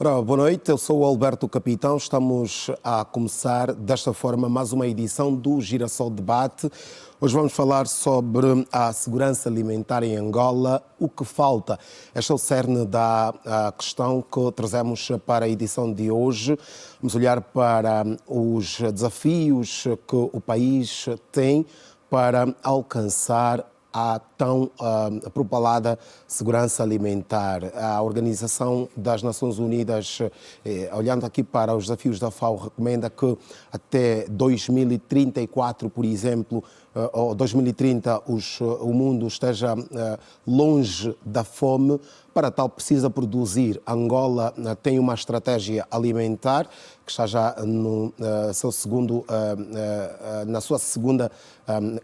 Ora, boa noite, eu sou o Alberto Capitão. Estamos a começar desta forma mais uma edição do Girassol Debate. Hoje vamos falar sobre a segurança alimentar em Angola, o que falta. Este é o cerne da questão que trazemos para a edição de hoje. Vamos olhar para os desafios que o país tem para alcançar a tão propalada segurança alimentar. A Organização das Nações Unidas, olhando aqui para os desafios da FAO, recomenda que até 2034, por exemplo, ou 2030, o mundo esteja longe da fome. Para tal, precisa produzir. Angola tem uma estratégia alimentar que está já na sua segunda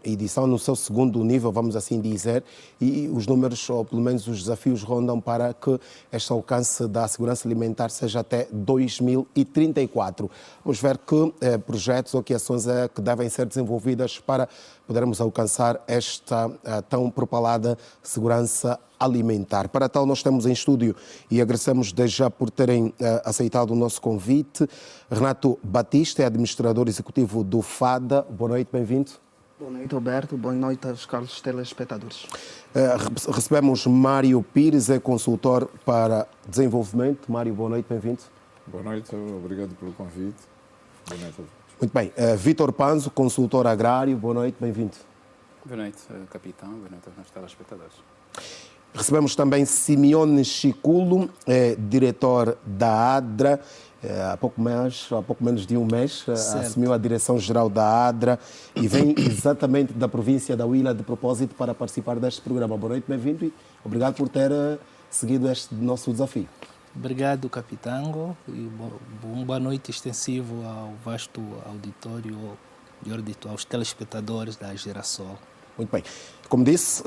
edição, no seu segundo nível, vamos assim dizer, e os números, ou pelo menos os desafios, rondam para que este alcance da segurança alimentar seja até 2034. Vamos ver que projetos ou que ações que devem ser desenvolvidas para podermos alcançar esta tão propalada segurança alimentar. Para tal, nós estamos em estúdio e agradecemos desde já por terem aceitado o nosso convite. Renato Batista é administrador executivo do FADA. Boa noite, bem-vindo. Boa noite, Alberto. Boa noite aos caros telespectadores. Recebemos Mário Pires, é consultor para desenvolvimento. Mário, boa noite, bem-vindo. Boa noite, obrigado pelo convite. Boa noite a todos. Muito bem. Vítor Panzo, consultor agrário. Boa noite, bem-vindo. Boa noite, capitão. Boa noite aos nossos telespectadores. Recebemos também Simeone Chiculo, diretor da ADRA. Há pouco menos de um mês, assumiu a direção-geral da ADRA e vem exatamente da província da Huila de propósito para participar deste programa. Boa noite, bem-vindo e obrigado por ter seguido este nosso desafio. Obrigado, capitão, e boa noite extensivo ao vasto auditório, aos telespectadores da Girassol. Muito bem. Como disse,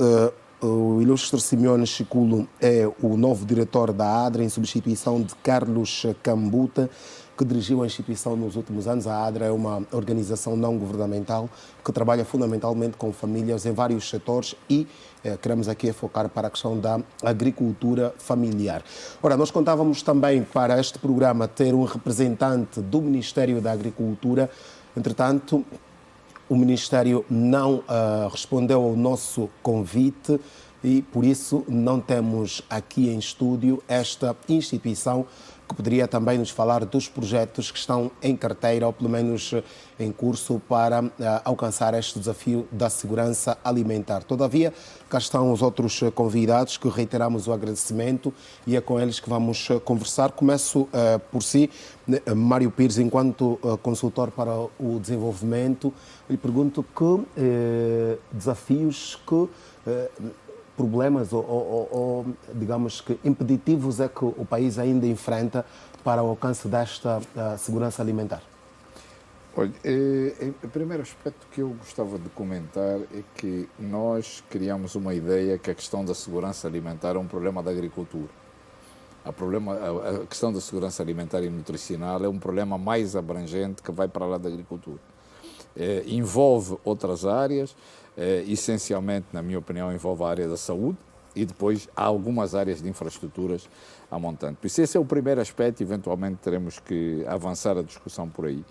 o ilustre Simeone Chiculo é o novo diretor da ADRA, em substituição de Carlos Cambuta, que dirigiu a instituição nos últimos anos. A ADRA é uma organização não governamental que trabalha fundamentalmente com famílias em vários setores e queremos aqui focar para a questão da agricultura familiar. Ora, nós contávamos também para este programa ter um representante do Ministério da Agricultura. Entretanto, o Ministério não respondeu ao nosso convite e, por isso, não temos aqui em estúdio esta instituição que poderia também nos falar dos projetos que estão em carteira, ou pelo menos em curso, para alcançar este desafio da segurança alimentar. Todavia, cá estão os outros convidados, que reiteramos o agradecimento e é com eles que vamos conversar. Começo por si, Mário Pires, enquanto consultor para o desenvolvimento, lhe pergunto que desafios, que problemas ou, digamos que, impeditivos é que o país ainda enfrenta para o alcance desta segurança alimentar? Olha, o primeiro aspecto que eu gostava de comentar é que nós criamos uma ideia que a questão da segurança alimentar é um problema da agricultura. A questão da segurança alimentar e nutricional é um problema mais abrangente que vai para lá da agricultura. Envolve outras áreas, essencialmente, na minha opinião, envolve a área da saúde e depois há algumas áreas de infraestruturas a montante. Por isso, esse é o primeiro aspecto, eventualmente teremos que avançar a discussão por aí.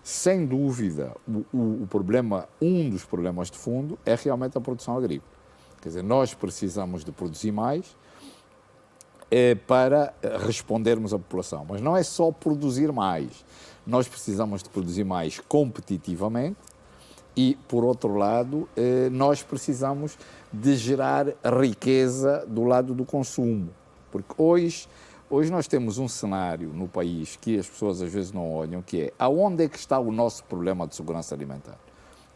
Sem dúvida, um dos problemas de fundo é realmente a produção agrícola. Quer dizer, nós precisamos de produzir mais para respondermos à população, mas não é só produzir mais. Nós precisamos de produzir mais competitivamente e, por outro lado, nós precisamos de gerar riqueza do lado do consumo. Porque hoje nós temos um cenário no país que as pessoas às vezes não olham, que é aonde é que está o nosso problema de segurança alimentar.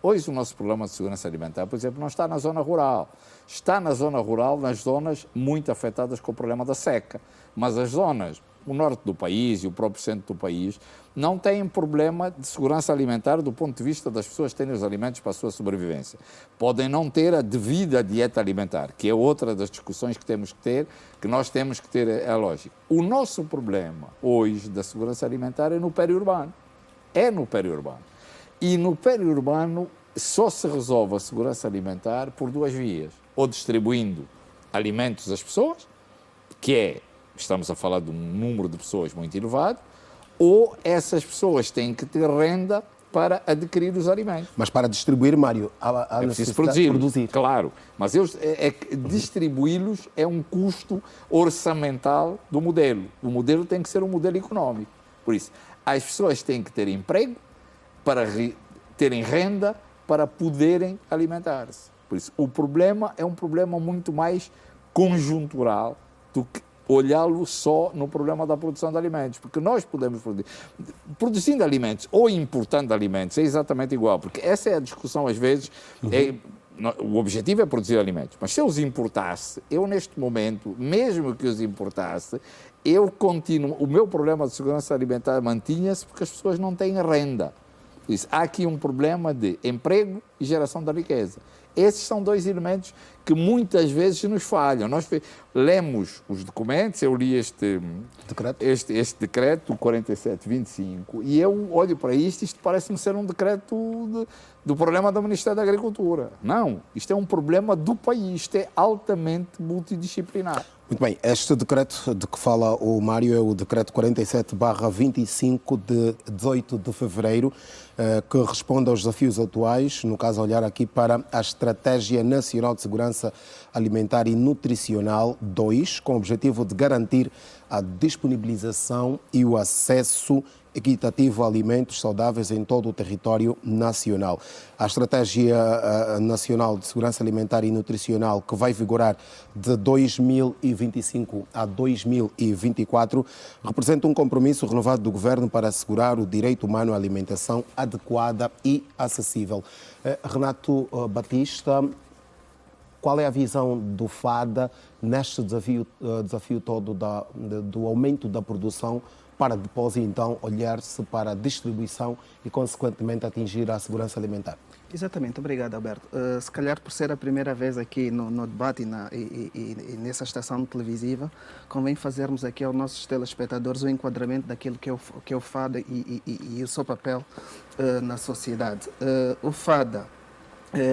Hoje o nosso problema de segurança alimentar, por exemplo, não está na zona rural. Está na zona rural, nas zonas muito afetadas com o problema da seca. Mas as zonas, o norte do país e o próprio centro do país, não têm problema de segurança alimentar do ponto de vista das pessoas terem os alimentos para a sua sobrevivência. Podem não ter a devida dieta alimentar, que é outra das discussões que temos que ter, que nós temos que ter a lógica. O nosso problema hoje da segurança alimentar é no periurbano. É no periurbano. E no periurbano só se resolve a segurança alimentar por duas vias. Ou distribuindo alimentos às pessoas, que é estamos a falar de um número de pessoas muito elevado, ou essas pessoas têm que ter renda para adquirir os alimentos. Mas para distribuir, Mário, há É preciso necessidade de produzir. claro. Mas distribuí-los é um custo orçamental do modelo. O modelo tem que ser um modelo económico. Por isso, as pessoas têm que ter emprego para terem renda para poderem alimentar-se. Por isso, o problema é um problema muito mais conjuntural do que olhá-lo só no problema da produção de alimentos, porque nós podemos produzindo alimentos ou importando alimentos é exatamente igual, porque essa é a discussão às vezes, o objetivo é produzir alimentos, mas se eu os importasse, eu neste momento, mesmo que os importasse, o meu problema de segurança alimentar mantinha-se porque as pessoas não têm renda. Isso, há aqui um problema de emprego e geração da riqueza. Esses são dois elementos que muitas vezes nos falham. Nós lemos os documentos, eu li este decreto, o 4725, e eu olho para isto parece-me ser um decreto do problema do Ministério da Agricultura. Não, isto é um problema do país, isto é altamente multidisciplinar. Muito bem, este decreto de que fala o Mário é o decreto 47/25 de 18 de fevereiro, que responde aos desafios atuais, no caso olhar aqui para a Estratégia Nacional de Segurança Alimentar e Nutricional 2, com o objetivo de garantir a disponibilização e o acesso equitativo a alimentos saudáveis em todo o território nacional. A Estratégia Nacional de Segurança Alimentar e Nutricional, que vai vigorar de 2025 a 2024, representa um compromisso renovado do Governo para assegurar o direito humano à alimentação adequada e acessível. Renato Batista, qual é a visão do FADA neste desafio todo do aumento da produção, para depois, então, olhar-se para a distribuição e, consequentemente, atingir a segurança alimentar? Exatamente, obrigado, Alberto. Se calhar por ser a primeira vez aqui no debate e nessa estação televisiva, convém fazermos aqui aos nossos telespectadores o enquadramento daquilo que é o FADA e o seu papel na sociedade. O FADA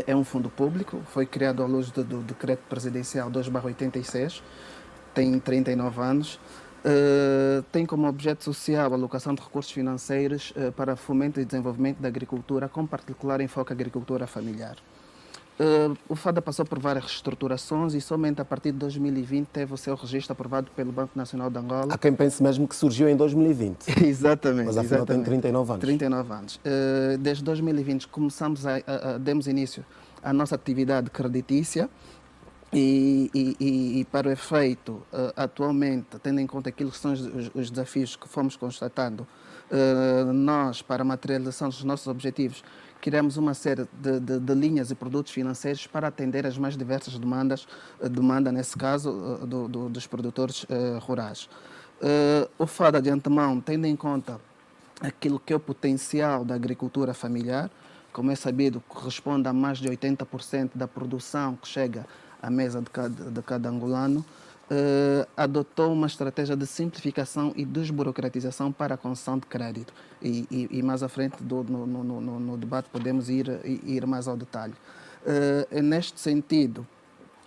é um fundo público, foi criado à luz do Decreto Presidencial 2/86, tem 39 anos. Tem como objeto social a alocação de recursos financeiros para fomento e desenvolvimento da agricultura, com particular enfoque à agricultura familiar. O FADA passou por várias reestruturações e somente a partir de 2020 teve o seu registro aprovado pelo Banco Nacional de Angola. Há quem pense mesmo que surgiu em 2020. Exatamente. Mas afinal tem 39 anos. 39 anos. Desde 2020 demos início à nossa atividade creditícia. E para o efeito, atualmente, tendo em conta aquilo que são os desafios que fomos constatando, nós, para a materialização dos nossos objetivos, criamos uma série de linhas e produtos financeiros para atender as mais diversas demanda nesse caso, dos produtores rurais. O FADA, de antemão, tendo em conta aquilo que é o potencial da agricultura familiar, como é sabido, corresponde a mais de 80% da produção que chega à mesa de cada angolano, adotou uma estratégia de simplificação e desburocratização para a concessão de crédito. E mais à frente no debate podemos ir mais ao detalhe. Neste sentido,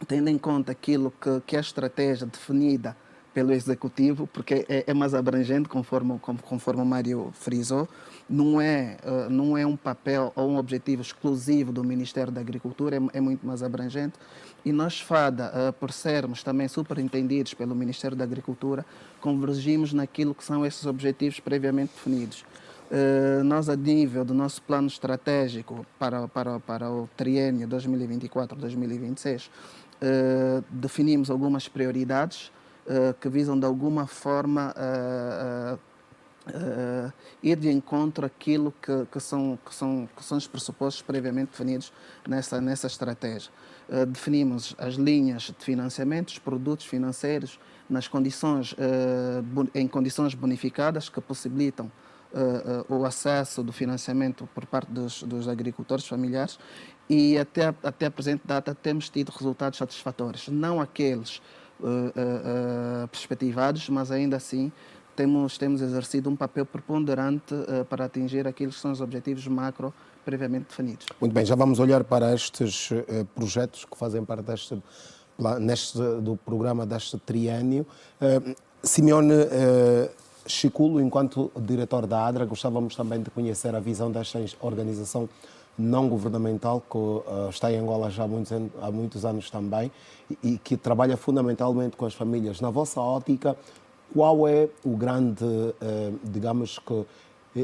tendo em conta aquilo que é a estratégia definida pelo Executivo, porque é mais abrangente, conforme o Mário frisou, não é um papel ou um objetivo exclusivo do Ministério da Agricultura, é muito mais abrangente. E nós, FADA, por sermos também superintendidos pelo Ministério da Agricultura, convergimos naquilo que são esses objetivos previamente definidos. Nós, a nível do nosso plano estratégico para o triênio 2024-2026, definimos algumas prioridades que visam, de alguma forma, ir de encontro àquilo que são os pressupostos previamente definidos nessa estratégia. Definimos as linhas de financiamento, os produtos financeiros em condições bonificadas que possibilitam o acesso do financiamento por parte dos agricultores familiares, e até a presente data temos tido resultados satisfatórios, não aqueles perspectivados, mas ainda assim temos exercido um papel preponderante para atingir aqueles que são os objetivos macro previamente definidos. Muito bem, já vamos olhar para estes projetos que fazem parte do programa deste triênio. Simeone Chiculo, enquanto diretor da ADRA, gostávamos também de conhecer a visão desta organização não governamental que está em Angola já há muitos anos também e que trabalha fundamentalmente com as famílias. Na vossa ótica, qual é o grande, digamos que,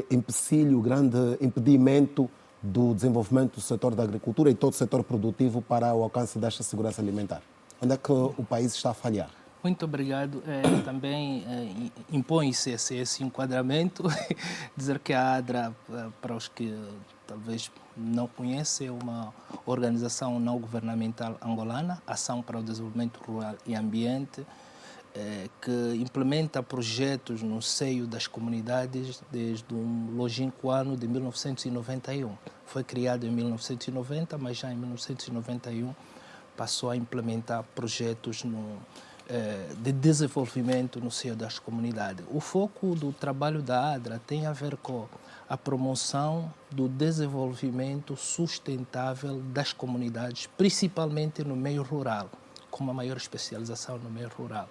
empecilho, o grande impedimento do desenvolvimento do setor da agricultura e todo o setor produtivo para o alcance desta segurança alimentar? Onde é que o país está a falhar? Muito obrigado. Também impõe-se esse enquadramento, dizer que a ADRA, para os que talvez não conhecem, é uma organização não governamental angolana, Ação para o Desenvolvimento Rural e Ambiente, que implementa projetos no seio das comunidades desde um longínquo ano de 1991. Foi criado em 1990, mas já em 1991 passou a implementar projetos de desenvolvimento no seio das comunidades. O foco do trabalho da ADRA tem a ver com a promoção do desenvolvimento sustentável das comunidades, principalmente no meio rural, com uma maior especialização no meio rural.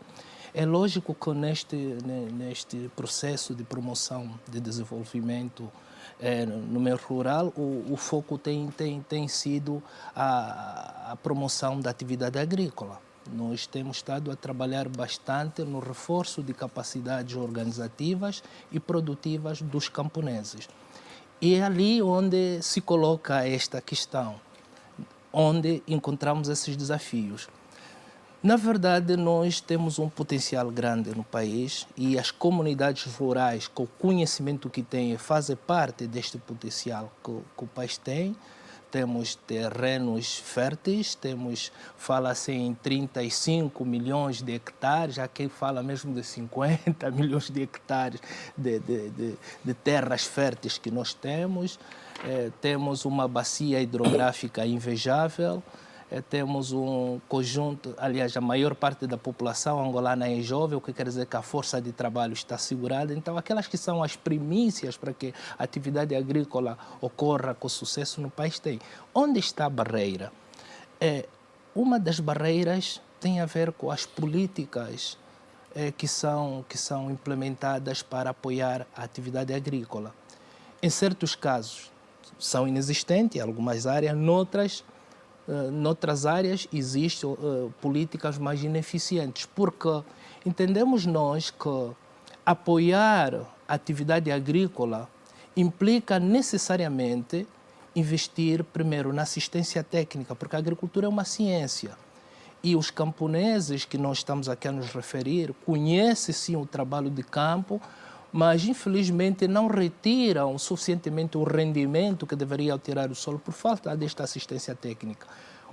É lógico que neste processo de promoção de desenvolvimento no meio rural, o foco tem sido a promoção da atividade agrícola. Nós temos estado a trabalhar bastante no reforço de capacidades organizativas e produtivas dos camponeses. E é ali onde se coloca esta questão, onde encontramos esses desafios. Na verdade, nós temos um potencial grande no país e as comunidades rurais, com o conhecimento que têm, fazem parte deste potencial que o país tem. Temos terrenos férteis, fala-se em 35 milhões de hectares, há quem fala mesmo de 50 milhões de hectares de terras férteis que nós temos. Temos uma bacia hidrográfica invejável. Temos um conjunto, aliás, a maior parte da população angolana é jovem, o que quer dizer que a força de trabalho está assegurada. Então, aquelas que são as primícias para que a atividade agrícola ocorra com sucesso no país tem. Onde está a barreira? Uma das barreiras tem a ver com as políticas que são implementadas para apoiar a atividade agrícola. Em certos casos, são inexistentes, em algumas áreas, noutras áreas existem políticas mais ineficientes, porque entendemos nós que apoiar a atividade agrícola implica necessariamente investir primeiro na assistência técnica, porque a agricultura é uma ciência. E os camponeses que nós estamos aqui a nos referir conhecem sim o trabalho de campo, mas infelizmente não retiram suficientemente o rendimento que deveria tirar o solo por falta desta assistência técnica.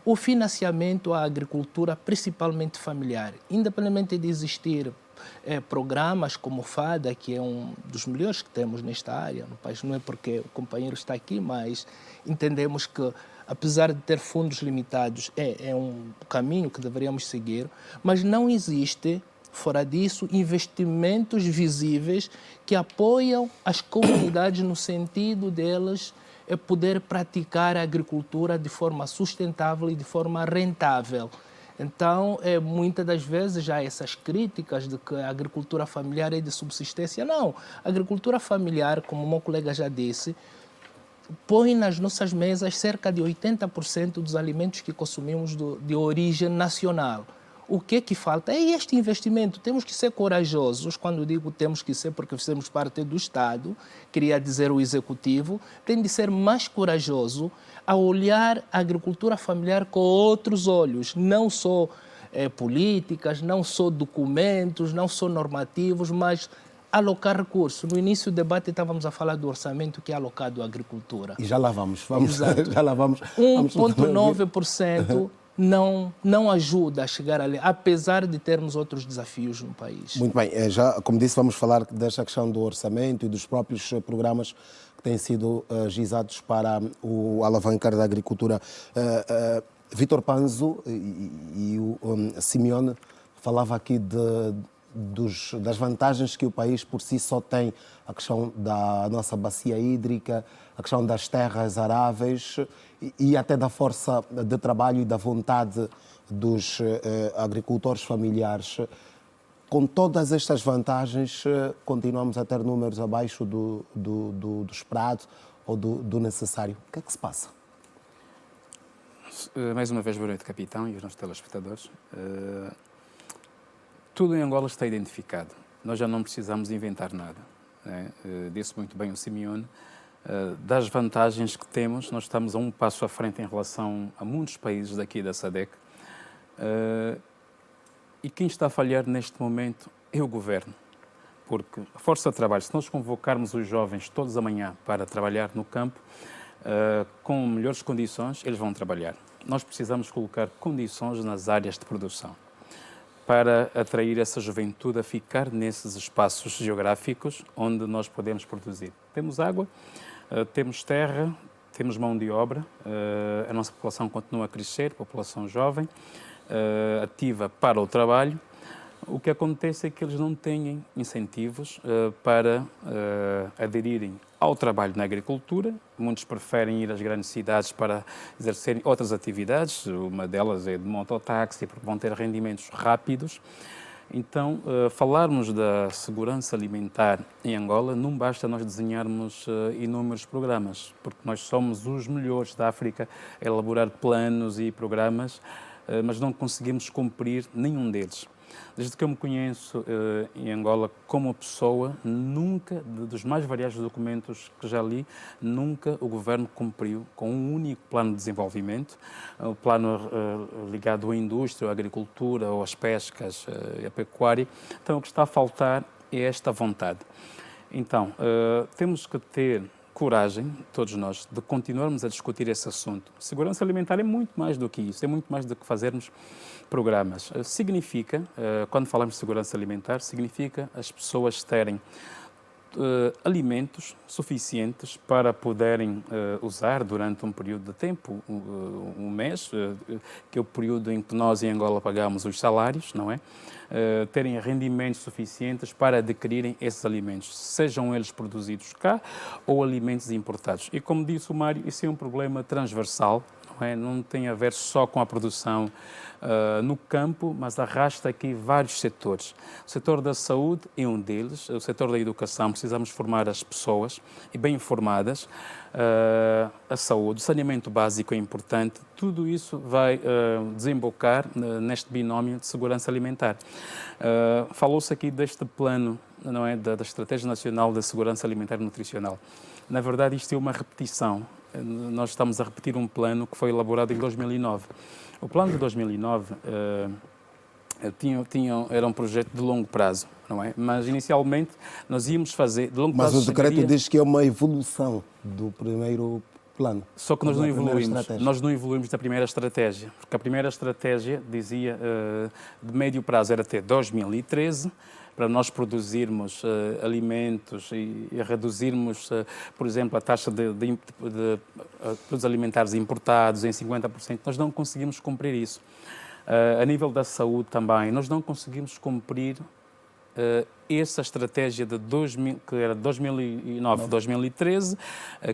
O financiamento à agricultura, principalmente familiar, independentemente de existir programas como o FADA, que é um dos melhores que temos nesta área no país, não é porque o companheiro está aqui, mas entendemos que, apesar de ter fundos limitados, é um caminho que deveríamos seguir, mas não existe, fora disso, investimentos visíveis que apoiam as comunidades no sentido delas poder praticar a agricultura de forma sustentável e de forma rentável. Então, muitas das vezes há essas críticas de que a agricultura familiar é de subsistência. Não, a agricultura familiar, como o meu colega já disse, põe nas nossas mesas cerca de 80% dos alimentos que consumimos de origem nacional. O que é que falta? É este investimento. Temos que ser corajosos. Quando digo temos que ser, porque fizemos parte do Estado, queria dizer o Executivo, tem de ser mais corajoso a olhar a agricultura familiar com outros olhos, não só políticas, não só documentos, não só normativos, mas alocar recursos. No início do debate estávamos a falar do orçamento que é alocado à agricultura. E já lá vamos. Exato. Já lá vamos. 1,9% não ajuda a chegar ali, apesar de termos outros desafios no país. Muito bem. Já, como disse, vamos falar desta questão do orçamento e dos próprios programas que têm sido agizados para o alavancar da agricultura. Vítor Panzo e o Simeone falava aqui das vantagens que o país por si só tem, a questão da nossa bacia hídrica, a questão das terras aráveis e até da força de trabalho e da vontade dos agricultores familiares. Com todas estas vantagens, continuamos a ter números abaixo do esperado ou do necessário. O que é que se passa? Mais uma vez, boa noite, capitão, e os nossos telespectadores. Tudo em Angola está identificado. Nós já não precisamos inventar nada, né? Disse muito bem o Simeone. Das vantagens que temos, nós estamos a um passo à frente em relação a muitos países daqui da SADC. E quem está a falhar neste momento é o governo. Porque a força de trabalho, se nós convocarmos os jovens todos amanhã para trabalhar no campo, com melhores condições, eles vão trabalhar. Nós precisamos colocar condições nas áreas de produção para atrair essa juventude a ficar nesses espaços geográficos onde nós podemos produzir. Temos água, temos terra, temos mão de obra, a nossa população continua a crescer, população jovem, ativa para o trabalho. O que acontece é que eles não têm incentivos para aderirem ao trabalho na agricultura. Muitos preferem ir às grandes cidades para exercerem outras atividades. Uma delas é de mototáxi, porque vão ter rendimentos rápidos. Então, falarmos da segurança alimentar em Angola, não basta nós desenharmos inúmeros programas, porque nós somos os melhores da África a elaborar planos e programas, mas não conseguimos cumprir nenhum deles. Desde que eu me conheço em Angola como pessoa, nunca, dos mais variados documentos que já li, nunca o governo cumpriu com um único plano de desenvolvimento, o plano ligado à indústria, à agricultura, ou às pescas e à pecuária. Então, o que está a faltar é esta vontade. Então, temos que ter coragem, todos nós, de continuarmos a discutir esse assunto. Segurança alimentar é muito mais do que isso, é muito mais do que fazermos programas. Significa, quando falamos de segurança alimentar, significa as pessoas terem alimentos suficientes para poderem usar durante um período de tempo, um mês, que é o período em que nós em Angola pagamos os salários, não é? Terem rendimentos suficientes para adquirirem esses alimentos, sejam eles produzidos cá ou alimentos importados. E como disse o Mário, isso é um problema transversal, não é? Não tem a ver só com a produção no campo, mas arrasta aqui vários setores. O setor da saúde é um deles, o setor da educação, precisamos formar as pessoas e bem informadas. A saúde, o saneamento básico é importante, tudo isso vai desembocar neste binómio de segurança alimentar. Falou-se aqui deste plano, não é, da Estratégia Nacional de Segurança Alimentar e Nutricional. Na verdade, isto é uma repetição. Nós estamos a repetir um plano que foi elaborado em 2009. O plano de 2009 era um projeto de longo prazo, não é? Mas inicialmente nós íamos fazer de longo prazo. Mas o decreto diz que é uma evolução do primeiro plano. Só que nós não evoluímos. Nós não evoluímos da primeira estratégia, porque a primeira estratégia dizia de médio prazo era até 2013. Para nós produzirmos alimentos e reduzirmos, por exemplo, a taxa de produtos alimentares importados em 50%, nós não conseguimos cumprir isso. A nível da saúde também, nós não conseguimos cumprir essa estratégia que era de 2009, 2013,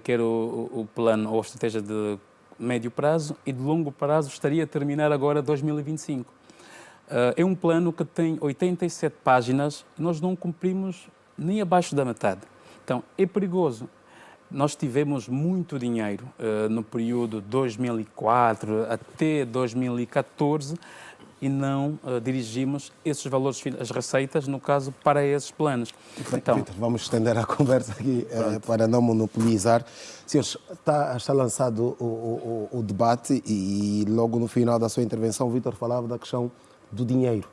que era o plano ou a estratégia de médio prazo, e de longo prazo estaria a terminar agora 2025. É um plano que tem 87 páginas e nós não cumprimos nem abaixo da metade. Então, é perigoso. Nós tivemos muito dinheiro no período 2004 até 2014 e não dirigimos esses valores, as receitas, no caso, para esses planos. Então, Vitor, vamos estender a conversa aqui para não monopolizar. Senhores, está lançado o debate e logo no final da sua intervenção o Vitor falava da questão do dinheiro.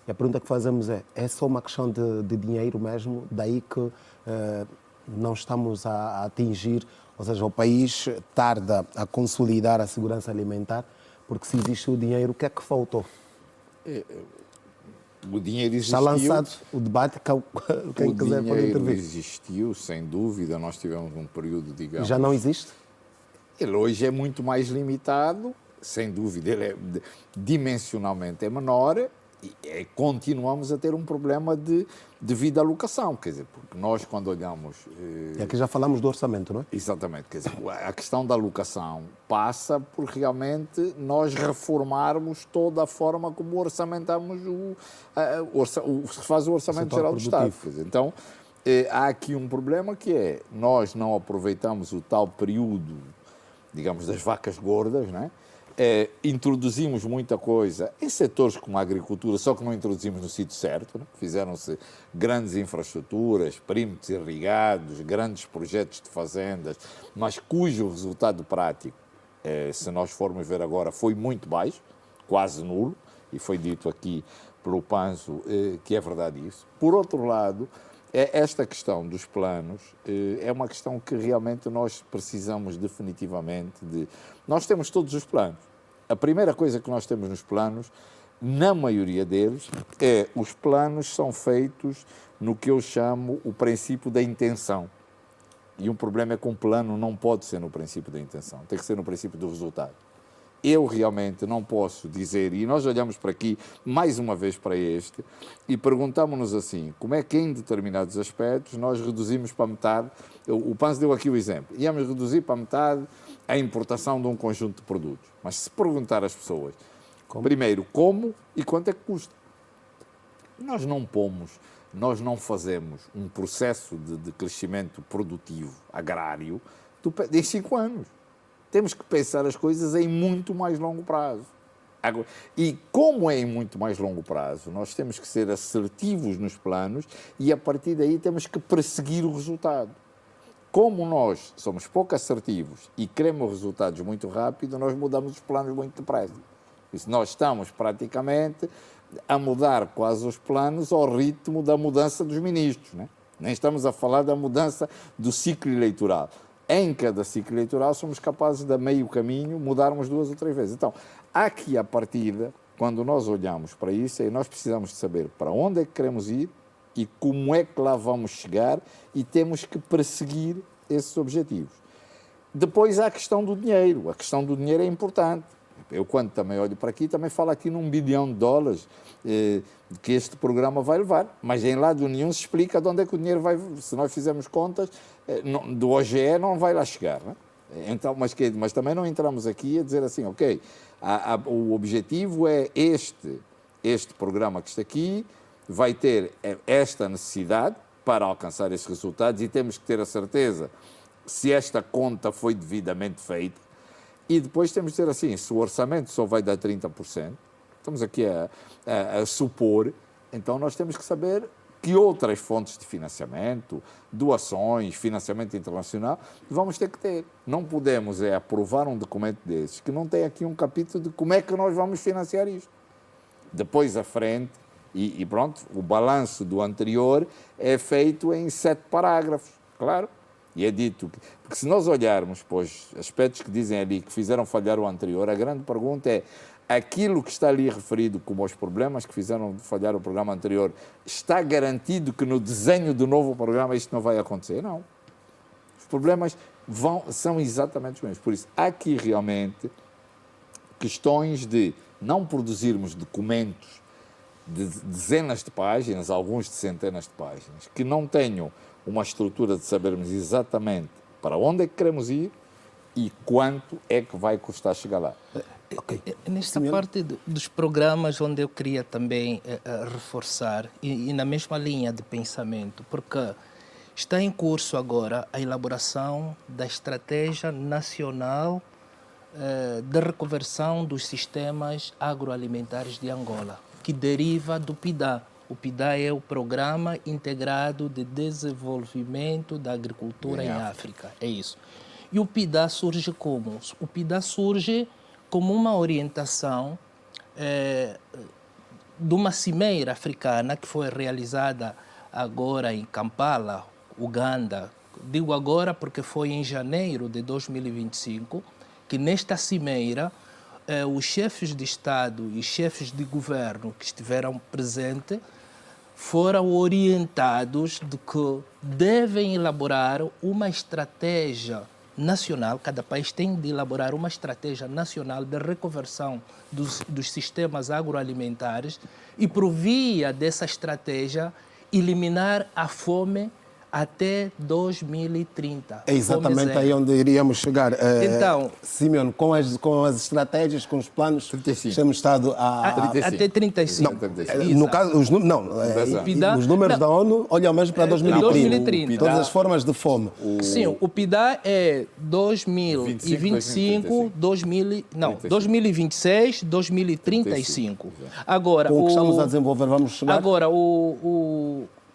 E a pergunta que fazemos é só uma questão de dinheiro mesmo? Daí que não estamos a atingir, ou seja, o país tarda a consolidar a segurança alimentar, porque se existe o dinheiro, o que é que faltou? O dinheiro existiu. Está lançado o debate, quem quiser pode intervir. O dinheiro existiu, sem dúvida, nós tivemos um período, digamos... Já não existe? Ele hoje é muito mais limitado, sem dúvida, ele dimensionalmente é menor, continuamos a ter um problema de devida alocação, quer dizer, porque nós quando olhamos... E aqui já falamos do orçamento, não é? Exatamente, quer dizer, a questão da alocação passa por realmente nós reformarmos toda a forma como orçamentamos se faz o Orçamento Geral do Estado. Quer dizer, então, há aqui um problema que é, nós não aproveitamos o tal período, digamos, das vacas gordas, não é? Introduzimos muita coisa em setores como a agricultura, só que não introduzimos no sítio certo, né? Fizeram-se grandes infraestruturas, perímetros irrigados, grandes projetos de fazendas, mas cujo resultado prático, se nós formos ver agora, foi muito baixo, quase nulo, e foi dito aqui pelo Panzo que é verdade isso. Por outro lado, esta questão dos planos é uma questão que realmente nós precisamos definitivamente de... Nós temos todos os planos. A primeira coisa que nós temos nos planos, na maioria deles, os planos são feitos no que eu chamo o princípio da intenção. E um problema é que um plano não pode ser no princípio da intenção, tem que ser no princípio do resultado. Eu realmente não posso dizer, e nós olhamos para aqui, mais uma vez para este, e perguntamos-nos assim, como é que em determinados aspectos nós reduzimos para metade, o Panzo deu aqui o exemplo, íamos reduzir para metade a importação de um conjunto de produtos. Mas se perguntar às pessoas, primeiro, como e quanto é que custa? Nós não fazemos um processo de crescimento produtivo, agrário, em 5 anos. Temos que pensar as coisas em muito mais longo prazo. E como é em muito mais longo prazo, nós temos que ser assertivos nos planos e, a partir daí, temos que perseguir o resultado. Como nós somos pouco assertivos e queremos resultados muito rápido, nós mudamos os planos muito depressa. Isso, nós estamos praticamente a mudar quase os planos ao ritmo da mudança dos ministros, né? Nem estamos a falar da mudança do ciclo eleitoral. Em cada ciclo eleitoral somos capazes de, a meio caminho, mudarmos 2 ou 3 vezes. Então, aqui à partida, quando nós olhamos para isso, nós precisamos de saber para onde é que queremos ir e como é que lá vamos chegar e temos que perseguir esses objetivos. Depois há a questão do dinheiro. A questão do dinheiro é importante. Eu, quando também olho para aqui, também falo aqui num $1 bilhão que este programa vai levar, mas em lado nenhum se explica de onde é que o dinheiro vai, se nós fizermos contas, do OGE não vai lá chegar, não é? Então, mas também não entramos aqui a dizer assim, ok, o objetivo é este programa que está aqui, vai ter esta necessidade para alcançar estes resultados e temos que ter a certeza se esta conta foi devidamente feita. E depois temos de dizer assim, se o orçamento só vai dar 30%, estamos aqui a supor, então nós temos que saber que outras fontes de financiamento, doações, financiamento internacional, vamos ter que ter. Não podemos aprovar um documento desses que não tem aqui um capítulo de como é que nós vamos financiar isto. Depois à frente, e pronto, o balanço do anterior é feito em 7 parágrafos, claro. E é dito, porque se nós olharmos para os aspectos que dizem ali que fizeram falhar o anterior, a grande pergunta é, aquilo que está ali referido como os problemas que fizeram falhar o programa anterior, está garantido que no desenho do novo programa isto não vai acontecer? Não. Os problemas são exatamente os mesmos. Por isso, há aqui realmente questões de não produzirmos documentos de dezenas de páginas, alguns de centenas de páginas, que não tenham uma estrutura de sabermos exatamente para onde é que queremos ir e quanto é que vai custar chegar lá. Okay. Nesta parte dos programas, onde eu queria também reforçar, e na mesma linha de pensamento, porque está em curso agora a elaboração da Estratégia Nacional de Reconversão dos Sistemas Agroalimentares de Angola, que deriva do PIDA. O PIDA é o Programa Integrado de Desenvolvimento da Agricultura em África. É isso. E o PIDA surge como? O PIDA surge como uma orientação de uma cimeira africana que foi realizada agora em Kampala, Uganda. Digo agora porque foi em janeiro de 2025 que nesta cimeira os chefes de Estado e chefes de governo que estiveram presentes foram orientados de que devem elaborar uma estratégia nacional, cada país tem de elaborar uma estratégia nacional de reconversão dos sistemas agroalimentares e, por via dessa estratégia, eliminar a fome até 2030. É exatamente aí onde iríamos chegar. Então, Simeone, com as estratégias, com os planos, 35. temos estado a... até 35. No caso, os números da ONU olham mesmo para 2030. Todas as formas de fome. Sim, o PIDA é 2025, 2026, 2035. Agora, Com o que estamos a desenvolver, vamos chegar... Agora,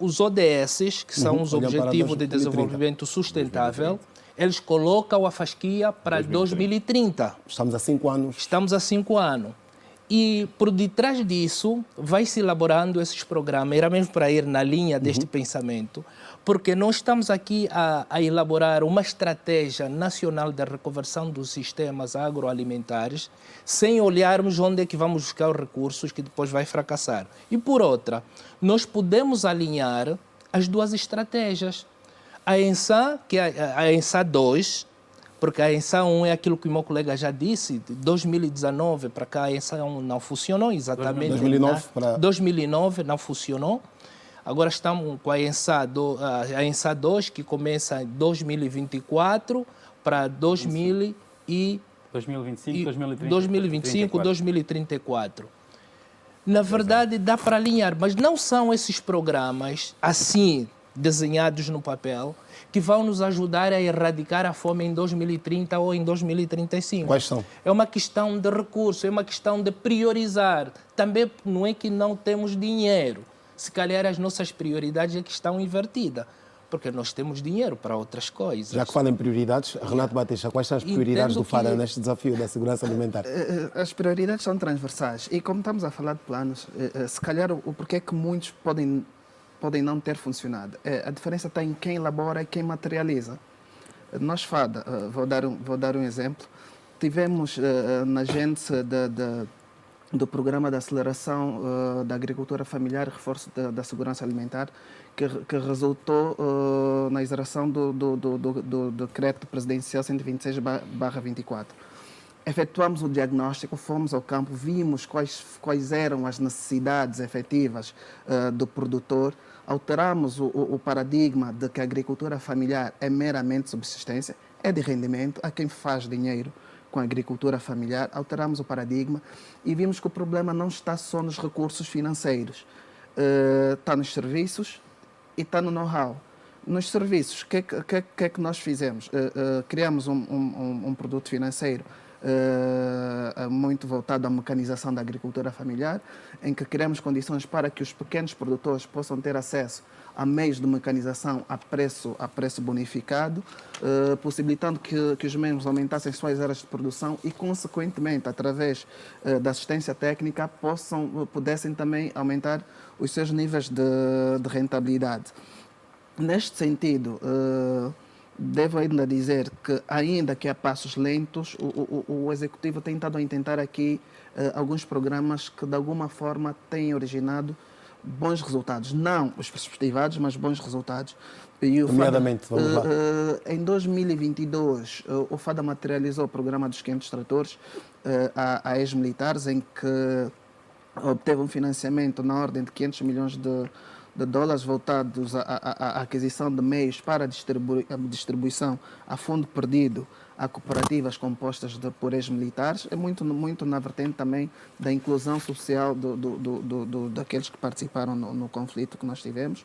os ODS, que são os olham para Objetivos de 2030. Desenvolvimento Sustentável, eles colocam a fasquia para 2030. Estamos há 5 anos. Estamos há 5 anos. E por detrás disso, vai se elaborando esses programas, era mesmo para ir na linha deste pensamento, porque nós estamos aqui a elaborar uma estratégia nacional de reconversão dos sistemas agroalimentares, sem olharmos onde é que vamos buscar os recursos, que depois vai fracassar. E por outra, nós podemos alinhar as duas estratégias. A ENSA, que é a ENSA 2, porque a ENSA 1 é aquilo que o meu colega já disse, de 2019 para cá a ENSA 1 não funcionou exatamente. 2009 não funcionou. Agora estamos com a ENSA 2, que começa em 2024 para 2034. Na verdade, dá para alinhar, mas não são esses programas assim desenhados no papel que vão nos ajudar a erradicar a fome em 2030 ou em 2035. Quais são? É uma questão de recurso, é uma questão de priorizar. Também não é que não temos dinheiro. Se calhar as nossas prioridades é que estão invertidas, porque nós temos dinheiro para outras coisas. Já que fala em prioridades, Renato Batista, quais são as prioridades do FADA neste desafio da segurança alimentar? As prioridades são transversais e, como estamos a falar de planos, se calhar o porquê é que muitos podem não ter funcionado. A diferença está em quem elabora e quem materializa. Nós, FADA, vou dar um exemplo, tivemos na agência do Programa de Aceleração da Agricultura Familiar e Reforço da Segurança Alimentar, que resultou na execução do Decreto Presidencial 126/24. Efetuamos o diagnóstico, fomos ao campo, vimos quais eram as necessidades efetivas do produtor, alteramos o paradigma de que a agricultura familiar é meramente subsistência, é de rendimento, há quem faz dinheiro com a agricultura familiar, alteramos o paradigma e vimos que o problema não está só nos recursos financeiros, está nos serviços e está no know-how. Nos serviços, o que é que nós fizemos? Criamos um produto financeiro muito voltado à mecanização da agricultura familiar, em que criamos condições para que os pequenos produtores possam ter acesso a meios de mecanização a preço bonificado, possibilitando que os mesmos aumentassem suas áreas de produção e, consequentemente, através da assistência técnica, pudessem também aumentar os seus níveis de rentabilidade. Neste sentido, devo ainda dizer que, ainda que a passos lentos, o Executivo tem estado a intentar aqui alguns programas que, de alguma forma, têm originado bons resultados. Não os perspectivados, mas bons resultados. Nomeadamente, vamos lá. Em 2022, o FADA materializou o programa dos 500 tratores a ex-militares, em que obteve um financiamento na ordem de 500 milhões de dólares voltados à aquisição de meios para a distribuição a fundo perdido a cooperativas compostas por ex-militares, é muito na vertente também da inclusão social daqueles que participaram no conflito que nós tivemos.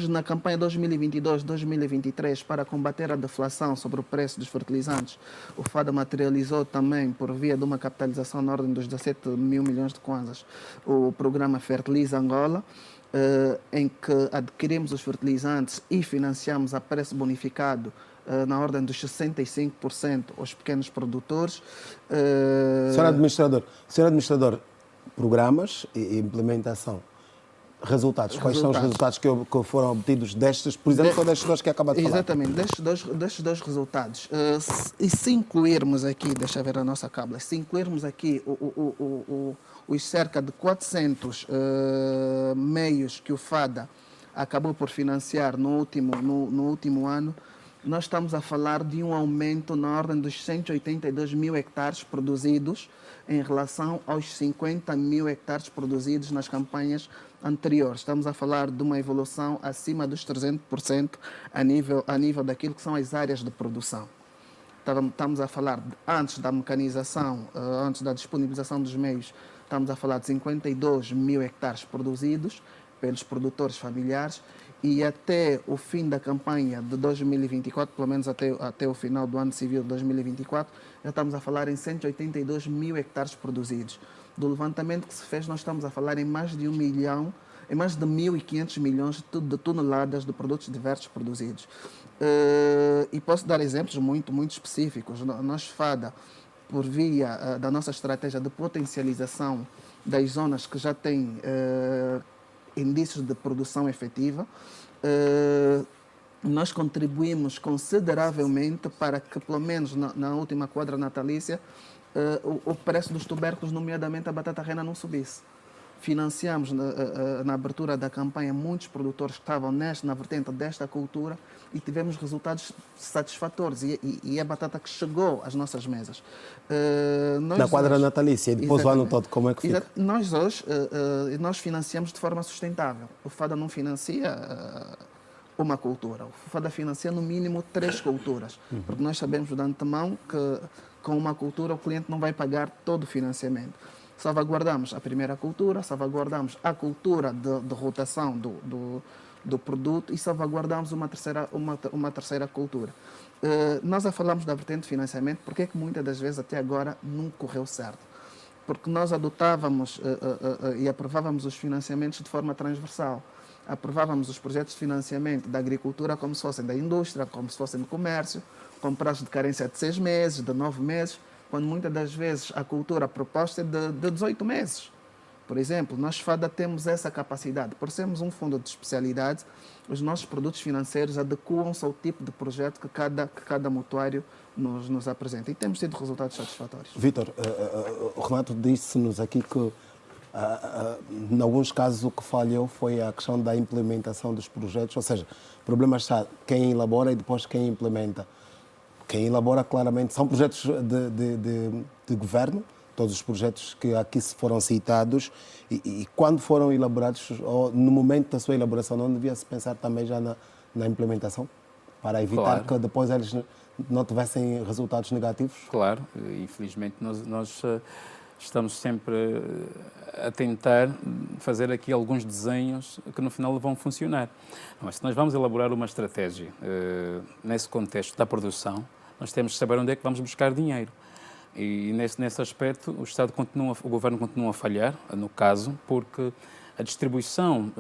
Na campanha 2022-2023, para combater a deflação sobre o preço dos fertilizantes, o FADA materializou também, por via de uma capitalização na ordem dos 17 mil milhões de kwanzas, o programa Fertiliza Angola, em que adquirimos os fertilizantes e financiamos a preço bonificado na ordem dos 65% aos pequenos produtores. Senhor Administrador, programas e implementação. Resultados. Quais são os resultados que foram obtidos destes, por exemplo, destes dois que acaba de falar? Exatamente, destes dois resultados. E se incluirmos aqui, deixa eu ver a nossa cábula, se incluirmos aqui os cerca de 400 meios que o FADA acabou por financiar no último ano, nós estamos a falar de um aumento na ordem dos 182 mil hectares produzidos em relação aos 50 mil hectares produzidos nas campanhas anteriores. Estamos a falar de uma evolução acima dos 300% a nível daquilo que são as áreas de produção. Estamos a falar, antes da mecanização, antes da disponibilização dos meios, estamos a falar de 52 mil hectares produzidos pelos produtores familiares e até o fim da campanha de 2024, pelo menos até o final do ano civil de 2024, já estamos a falar em 182 mil hectares produzidos. Do levantamento que se fez, nós estamos a falar em mais de 1 milhão, em mais de 1.500 milhões de toneladas de produtos diversos produzidos. E posso dar exemplos muito específicos. Nós, FADA, por via da nossa estratégia de potencialização das zonas que já têm indícios de produção efetiva, nós contribuímos consideravelmente para que, pelo menos na última quadra natalícia, o preço dos tubérculos, nomeadamente a batata rena, não subisse. Financiamos na abertura da campanha muitos produtores que estavam na vertente desta cultura e tivemos resultados satisfatórios e é a batata que chegou às nossas mesas. Na quadra natalícia e depois o ano todo, como é que fica? Nós hoje nós financiamos de forma sustentável. O FADA não financia uma cultura. O FADA financia no mínimo 3 culturas, porque nós sabemos de antemão que com uma cultura o cliente não vai pagar todo o financiamento. Salvaguardamos a primeira cultura, salvaguardamos a cultura de rotação do produto e salvaguardamos uma terceira cultura. Nós falamos da vertente de financiamento, porque é que muitas das vezes até agora não correu certo? Porque nós adotávamos e aprovávamos os financiamentos de forma transversal. Aprovávamos os projetos de financiamento da agricultura como se fossem da indústria, como se fossem do comércio, com prazos de carência de 6 meses, de 9 meses, quando muitas das vezes a cultura proposta é de 18 meses. Por exemplo, nós, FADA, temos essa capacidade. Por sermos um fundo de especialidade, os nossos produtos financeiros adequam-se ao tipo de projeto que cada mutuário nos apresenta. E temos tido resultados satisfatórios. Vítor, o Renato disse-nos aqui que, em alguns casos, o que falhou foi a questão da implementação dos projetos, ou seja, o problema está quem elabora e depois quem implementa. Quem elabora, claramente, são projetos de governo, todos os projetos que aqui se foram citados, e quando foram elaborados, ou no momento da sua elaboração, não devia-se pensar também já na implementação, para evitar que depois eles não tivessem resultados negativos? Claro, infelizmente nós estamos sempre a tentar fazer aqui alguns desenhos que no final vão funcionar. Mas se nós vamos elaborar uma estratégia nesse contexto da produção, nós temos que saber onde é que vamos buscar dinheiro. E nesse aspecto o governo continua a falhar, no caso, porque a distribuição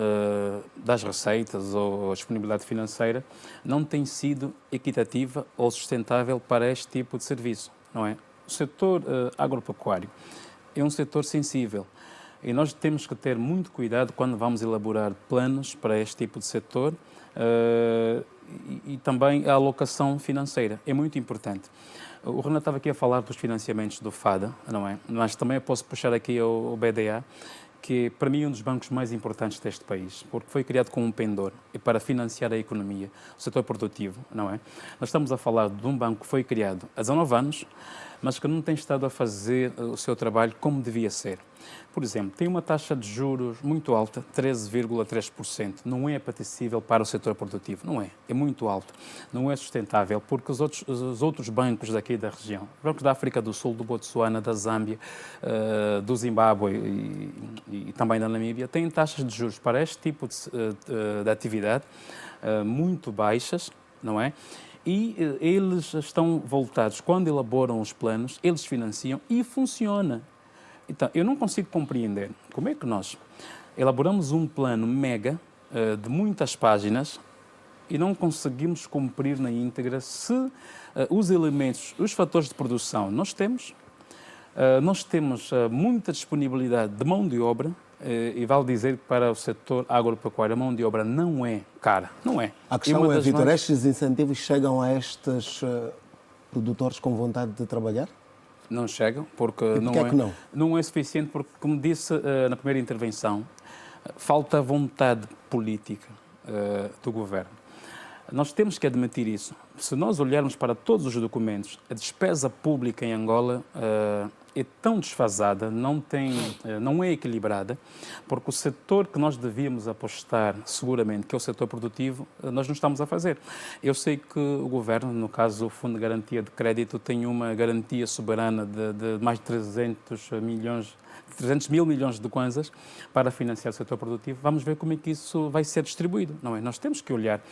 das receitas ou a disponibilidade financeira não tem sido equitativa ou sustentável para este tipo de serviço, não é? O setor agropecuário é um setor sensível e nós temos que ter muito cuidado quando vamos elaborar planos para este tipo de setor e também a alocação financeira é muito importante. O Renato estava aqui a falar dos financiamentos do FADA, não é? Mas também eu posso puxar aqui o BDA, que para mim é um dos bancos mais importantes deste país, porque foi criado com um pendor e para financiar a economia, o setor produtivo, não é? Nós estamos a falar de um banco que foi criado há 19 anos, mas que não tem estado a fazer o seu trabalho como devia ser. Por exemplo, tem uma taxa de juros muito alta, 13,3%. Não é apetecível para o setor produtivo, não é. É muito alto. Não é sustentável, porque os outros bancos daqui da região, bancos da África do Sul, do Botsuana, da Zâmbia, do Zimbábue e também da Namíbia, têm taxas de juros para este tipo de atividade muito baixas, não é? E eles estão voltados, quando elaboram os planos, eles financiam e funciona. Então, eu não consigo compreender como é que nós elaboramos um plano mega de muitas páginas e não conseguimos cumprir na íntegra se os elementos, os fatores de produção nós temos muita disponibilidade de mão de obra e vale dizer que para o setor agropecuário a mão de obra não é cara, não é. A questão é, Vítor, estes incentivos chegam a estes produtores com vontade de trabalhar? Não chegam, porque não é suficiente, porque, como disse na primeira intervenção, falta vontade política do governo. Nós temos que admitir isso. Se nós olharmos para todos os documentos, a despesa pública em Angola é tão desfasada, não é equilibrada, porque o setor que nós devíamos apostar, seguramente, que é o setor produtivo, nós não estamos a fazer. Eu sei que o Governo, no caso o Fundo de Garantia de Crédito, tem uma garantia soberana de mais de 300 mil milhões de kwanzas para financiar o setor produtivo. Vamos ver como é que isso vai ser distribuído, não é? Nós temos que olhar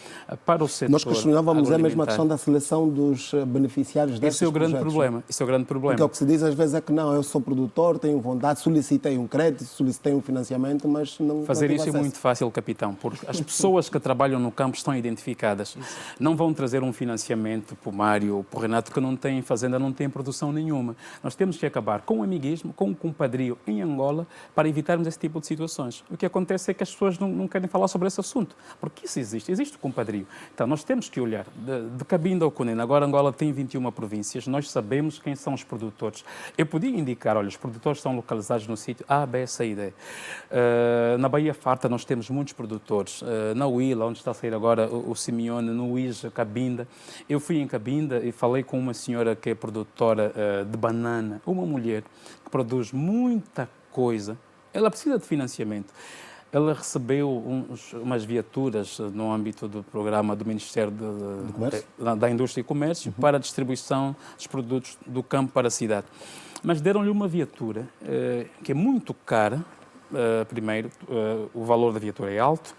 para o setor Nós questionávamos a mesma agroalimentar. questão da seleção dos beneficiários desses Esse é o grande projetos. problema. Esse é o grande problema. Porque o que se diz às vezes é que não, eu sou produtor, tenho vontade, solicitei um crédito, solicitei um financiamento, mas não Fazer não isso tive é acesso. muito fácil, capitão, porque as pessoas que trabalham no campo estão identificadas. Não vão trazer um financiamento para o Mário ou para o Renato que não tem fazenda, não tem produção nenhuma. Nós temos que acabar com o amiguismo, com o compadrio em Angola, para evitarmos esse tipo de situações. O que acontece é que as pessoas não querem falar sobre esse assunto, porque isso existe. Existe o compadrio. Então, nós temos que olhar de Cabinda ao Cunene. Agora, Angola tem 21 províncias. Nós sabemos quem são os produtores. Eu podia indicar, olha, os produtores estão localizados no sítio A, B, C e D. Na Baía Farta, nós temos muitos produtores. Na Huila, onde está a sair agora o Simeone, no Uija, Cabinda. Eu fui em Cabinda e falei com uma senhora que é produtora de banana, uma mulher que produz muita coisa. Ela precisa de financiamento. Ela recebeu umas viaturas no âmbito do programa do Ministério da Indústria e Comércio para a distribuição dos produtos do campo para a cidade. Mas deram-lhe uma viatura que é muito cara. Primeiro, o valor da viatura é alto,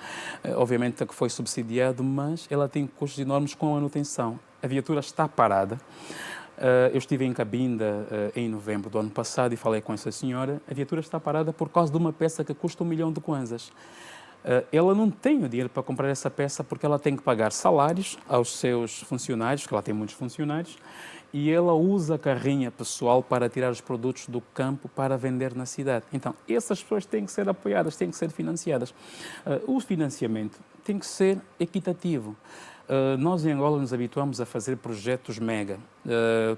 obviamente que foi subsidiado, mas ela tem custos enormes com a manutenção. A viatura está parada. Eu estive em Cabinda em novembro do ano passado e falei com essa senhora. A viatura está parada por causa de uma peça que custa 1 milhão de kwanzas. Ela não tem o dinheiro para comprar essa peça porque ela tem que pagar salários aos seus funcionários, porque ela tem muitos funcionários, e ela usa a carrinha pessoal para tirar os produtos do campo para vender na cidade. Então, essas pessoas têm que ser apoiadas, têm que ser financiadas. O financiamento tem que ser equitativo. Nós em Angola nos habituamos a fazer projetos mega.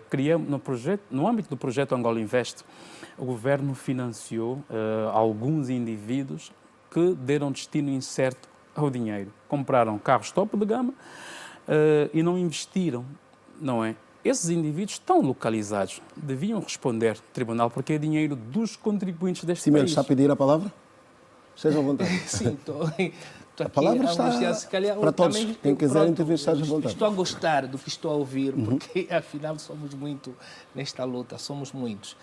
Criamos no âmbito do projeto Angola Invest, o governo financiou alguns indivíduos que deram destino incerto ao dinheiro. Compraram carros topo de gama e não investiram, não é? Esses indivíduos estão localizados, deviam responder ao tribunal porque é dinheiro dos contribuintes deste Simeone, país. está a pedir a palavra? Seja à vontade. Sim, estou A palavra está para todos. Quem quiser intervir, esteja à vontade. Estou a gostar do que estou a ouvir, porque afinal somos muito nesta luta, somos muitos.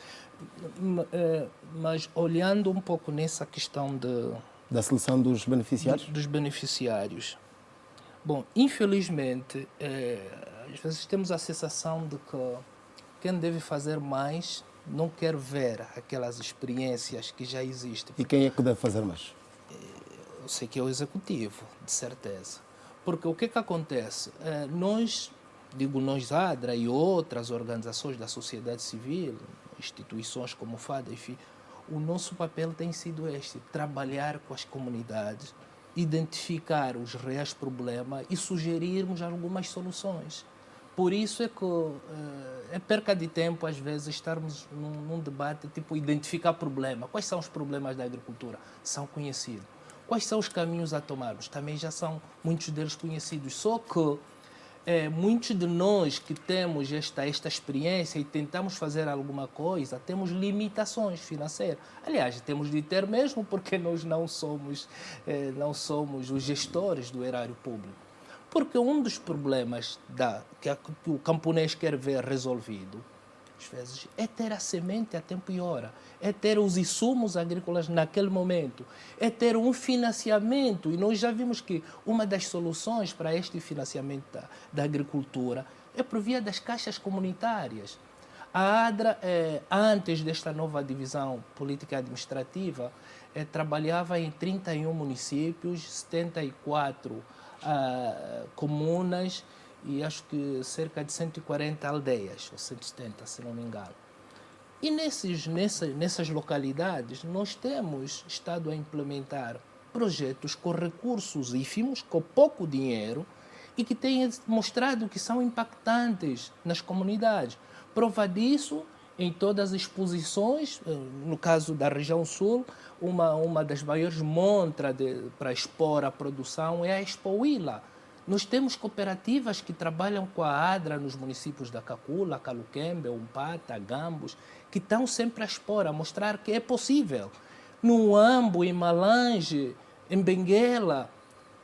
Mas olhando um pouco nessa questão Da seleção dos beneficiários? dos beneficiários. Bom, infelizmente, às vezes temos a sensação de que quem deve fazer mais não quer ver aquelas experiências que já existem. E quem é que deve fazer mais? Eu sei que é o executivo, de certeza. Porque o que acontece? Nós, ADRA e outras organizações da sociedade civil, instituições como o FADA, enfim, o nosso papel tem sido este, trabalhar com as comunidades, identificar os reais problemas e sugerirmos algumas soluções. Por isso é que é perca de tempo, às vezes, estarmos num debate, tipo, identificar problema. Quais são os problemas da agricultura? São conhecidos. Quais são os caminhos a tomarmos? Também já são muitos deles conhecidos. Só que muitos de nós que temos esta experiência e tentamos fazer alguma coisa, temos limitações financeiras. Aliás, temos de ter mesmo, porque nós não somos os gestores do erário público. Porque um dos problemas que o camponês quer ver resolvido, às vezes, é ter a semente a tempo e hora, é ter os insumos agrícolas naquele momento, é ter um financiamento. E nós já vimos que uma das soluções para este financiamento da agricultura é por via das caixas comunitárias. A ADRA, antes desta nova divisão política administrativa, trabalhava em 31 municípios, 74 comunas e acho que cerca de 140 aldeias, ou 170, se não me engano. E nessas localidades nós temos estado a implementar projetos com recursos ínfimos, com pouco dinheiro, e que têm mostrado que são impactantes nas comunidades. Prova disso, em todas as exposições, no caso da região sul, uma das maiores montras para expor a produção é a Expo Huila, Nós temos cooperativas que trabalham com a ADRA nos municípios da Cacula, Caluquembe, Umpata, Gambos, que estão sempre a expor, a mostrar que é possível. No Ambo, em Malange, em Benguela,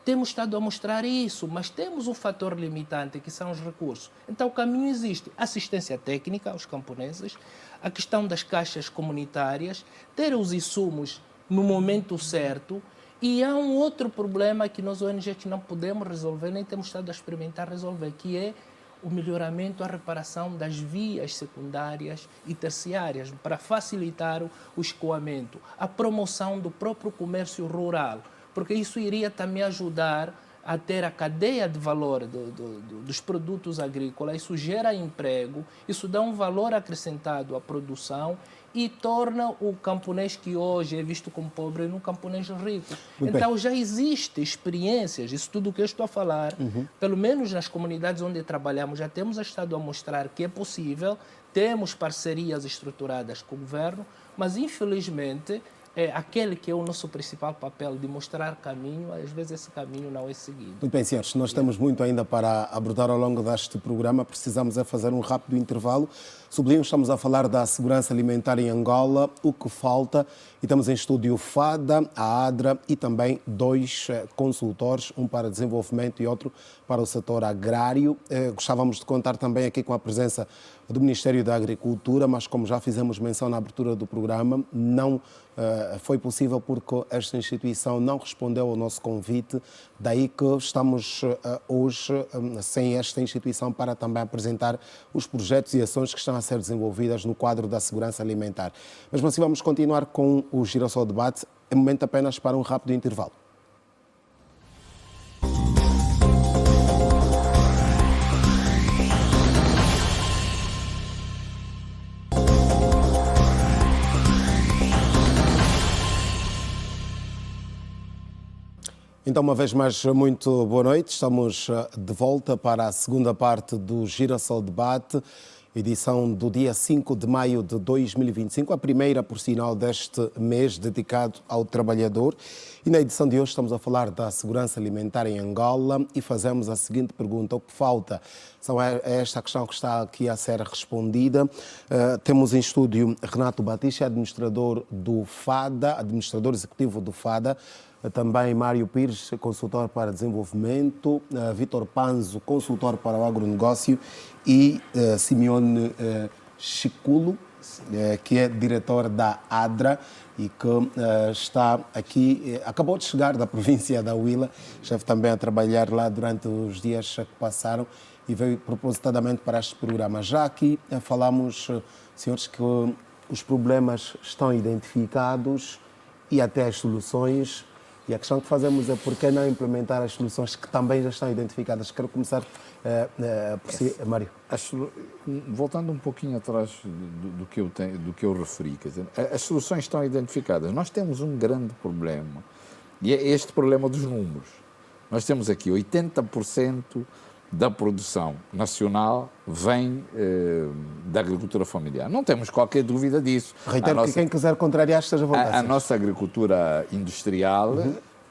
temos estado a mostrar isso, mas temos um fator limitante, que são os recursos. Então, o caminho existe. Assistência técnica aos camponeses, a questão das caixas comunitárias, ter os insumos no momento certo. E há um outro problema que nós, ONGs, não podemos resolver, nem temos estado a experimentar resolver, que é o melhoramento, a reparação das vias secundárias e terciárias, para facilitar o escoamento, a promoção do próprio comércio rural, porque isso iria também ajudar a ter a cadeia de valor dos produtos agrícolas. Isso gera emprego, isso dá um valor acrescentado à produção e torna o camponês que hoje é visto como pobre num camponês rico. Muito então bem. já existem experiências, isso tudo o que eu estou a falar, pelo menos nas comunidades onde trabalhamos, já temos estado a mostrar que é possível, temos parcerias estruturadas com o governo, mas infelizmente aquele que é o nosso principal papel de mostrar caminho, às vezes esse caminho não é seguido. Muito bem, senhores, nós temos muito ainda para abordar ao longo deste programa. Precisamos fazer um rápido intervalo. Sublinho, estamos a falar da segurança alimentar em Angola, o que falta. E temos em estúdio o FADA, a ADRA e também 2 consultores, um para desenvolvimento e outro para o setor agrário. Gostávamos de contar também aqui com a presença do Ministério da Agricultura, mas como já fizemos menção na abertura do programa, não foi possível porque esta instituição não respondeu ao nosso convite, daí que estamos hoje sem esta instituição para também apresentar os projetos e ações que estão a ser desenvolvidas no quadro da segurança alimentar. Mesmo assim, vamos continuar com o Girassol Debate, em momento apenas para um rápido intervalo. Então, uma vez mais, muito boa noite. Estamos de volta para a segunda parte do Girassol Debate, edição do dia 5 de maio de 2025, a primeira, por sinal, deste mês dedicado ao trabalhador. E na edição de hoje estamos a falar da segurança alimentar em Angola e fazemos a seguinte pergunta: o que falta? É esta questão que está aqui a ser respondida. Temos em estúdio Renato Batista, administrador do FADA, administrador executivo do FADA. Também Mário Pires, consultor para desenvolvimento, Vítor Panzo, consultor para o agronegócio e Simeone Chiculo, que é diretor da ADRA e que está aqui, acabou de chegar da província da Huila, esteve também a trabalhar lá durante os dias que passaram e veio propositadamente para este programa. Já aqui falamos, senhores, que os problemas estão identificados e até as soluções. E a questão que fazemos é por que não implementar as soluções que também já estão identificadas. Quero começar por si, Mário. Voltando um pouquinho atrás do que eu referi, quer dizer, as soluções estão identificadas. Nós temos um grande problema, e é este problema dos números. Nós temos aqui 80% da produção nacional vem da agricultura familiar. Não temos qualquer dúvida disso. Reitero que quem quiser contrariar esteja à vontade. A nossa agricultura industrial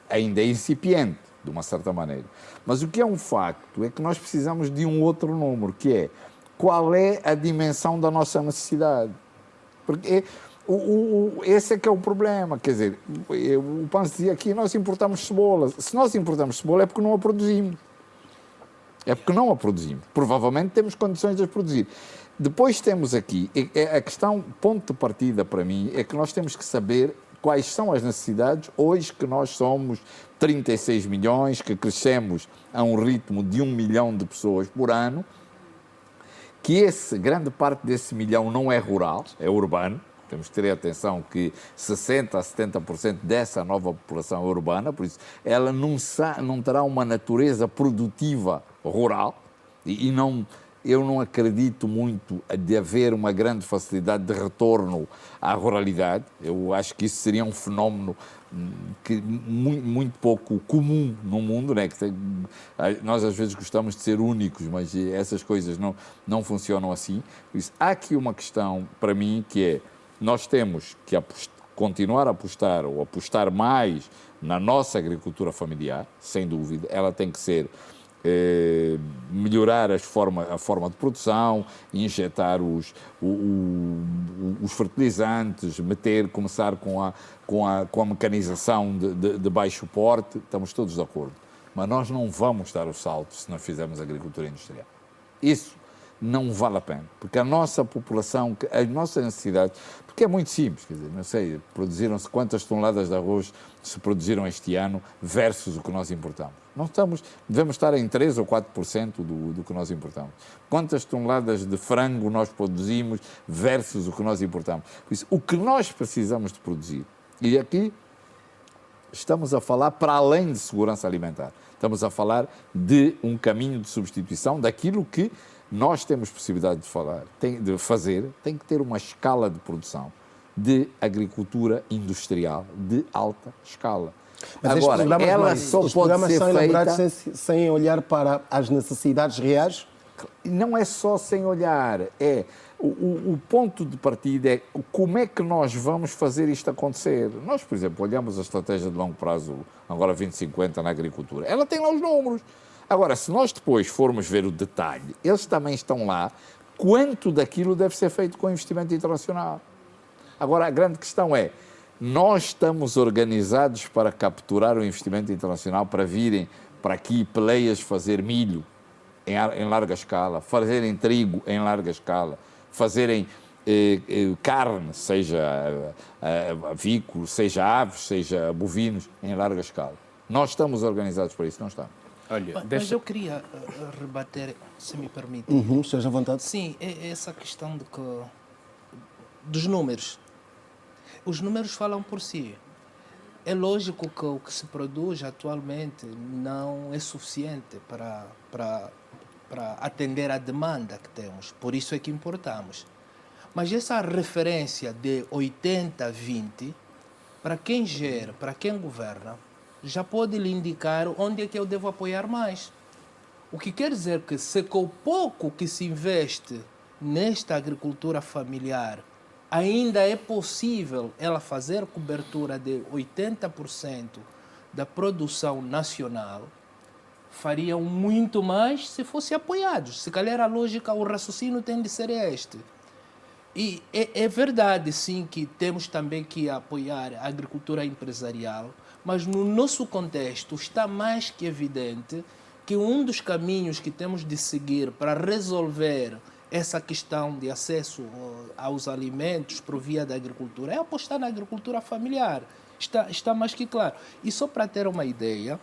ainda é incipiente, de uma certa maneira. Mas o que é um facto é que nós precisamos de um outro número, que é qual é a dimensão da nossa necessidade. Porque esse é que é o problema. Quer dizer, o Panzo dizia aqui, nós importamos cebola. Se nós importamos cebola é porque não a produzimos. É porque não a produzimos. Provavelmente temos condições de a produzir. Depois temos aqui, a questão, ponto de partida para mim, é que nós temos que saber quais são as necessidades. Hoje que nós somos 36 milhões, que crescemos a um ritmo de 1 milhão de pessoas por ano, que grande parte desse milhão não é rural, é urbano. Temos que ter atenção que 60% a 70% dessa nova população é urbana, por isso ela não terá uma natureza produtiva rural e eu não acredito muito de haver uma grande facilidade de retorno à ruralidade. Eu acho que isso seria um fenómeno muito pouco comum no mundo, né? Nós às vezes gostamos de ser únicos, mas essas coisas não funcionam assim. Por isso, há aqui uma questão para mim que é: nós temos que continuar a apostar ou apostar mais na nossa agricultura familiar, sem dúvida. Ela tem que ser melhorar a forma de produção, injetar os fertilizantes, começar com a mecanização de baixo porte, estamos todos de acordo. Mas nós não vamos dar o salto se nós fizermos agricultura industrial. Isso não vale a pena, porque a nossa população, as nossas necessidades, porque é muito simples, quer dizer, não sei, produziram-se quantas toneladas de arroz se produziram este ano versus o que nós importamos. Devemos estar em 3 ou 4% do que nós importamos. Quantas toneladas de frango nós produzimos versus o que nós importamos. Por isso, o que nós precisamos de produzir, e aqui estamos a falar para além de segurança alimentar, estamos a falar de um caminho de substituição daquilo que nós temos possibilidade de fazer, tem que ter uma escala de produção de agricultura industrial de alta escala. Mas agora, ela só pode ser feita... sem olhar para as necessidades reais? Não é só sem olhar, o ponto de partida é como é que nós vamos fazer isto acontecer. Nós, por exemplo, olhamos a estratégia de longo prazo, agora 2050 na agricultura, ela tem lá os números. Agora, se nós depois formos ver o detalhe, eles também estão lá, quanto daquilo deve ser feito com investimento internacional. Agora, a grande questão é, nós estamos organizados para capturar o investimento internacional, para virem para aqui peleias fazer milho em larga escala, fazerem trigo em larga escala, fazerem carne, seja avícola, seja aves, seja bovinos, em larga escala. Nós estamos organizados para isso, não estamos. Olha, Mas eu queria rebater, se me permite. Esteja à vontade. Sim, é essa questão dos números. Os números falam por si. É lógico que o que se produz atualmente não é suficiente para atender à demanda que temos. Por isso é que importamos. Mas essa referência de 80-20, para quem gera, para quem governa, já pode lhe indicar onde é que eu devo apoiar mais. O que quer dizer que, se com o pouco que se investe nesta agricultura familiar, ainda é possível ela fazer cobertura de 80% da produção nacional, fariam muito mais se fossem apoiados. Se calhar a lógica, o raciocínio tem de ser este. E é verdade, sim, que temos também que apoiar a agricultura empresarial, mas no nosso contexto está mais que evidente que um dos caminhos que temos de seguir para resolver essa questão de acesso aos alimentos por via da agricultura é apostar na agricultura familiar. Está mais que claro. E só para ter uma ideia,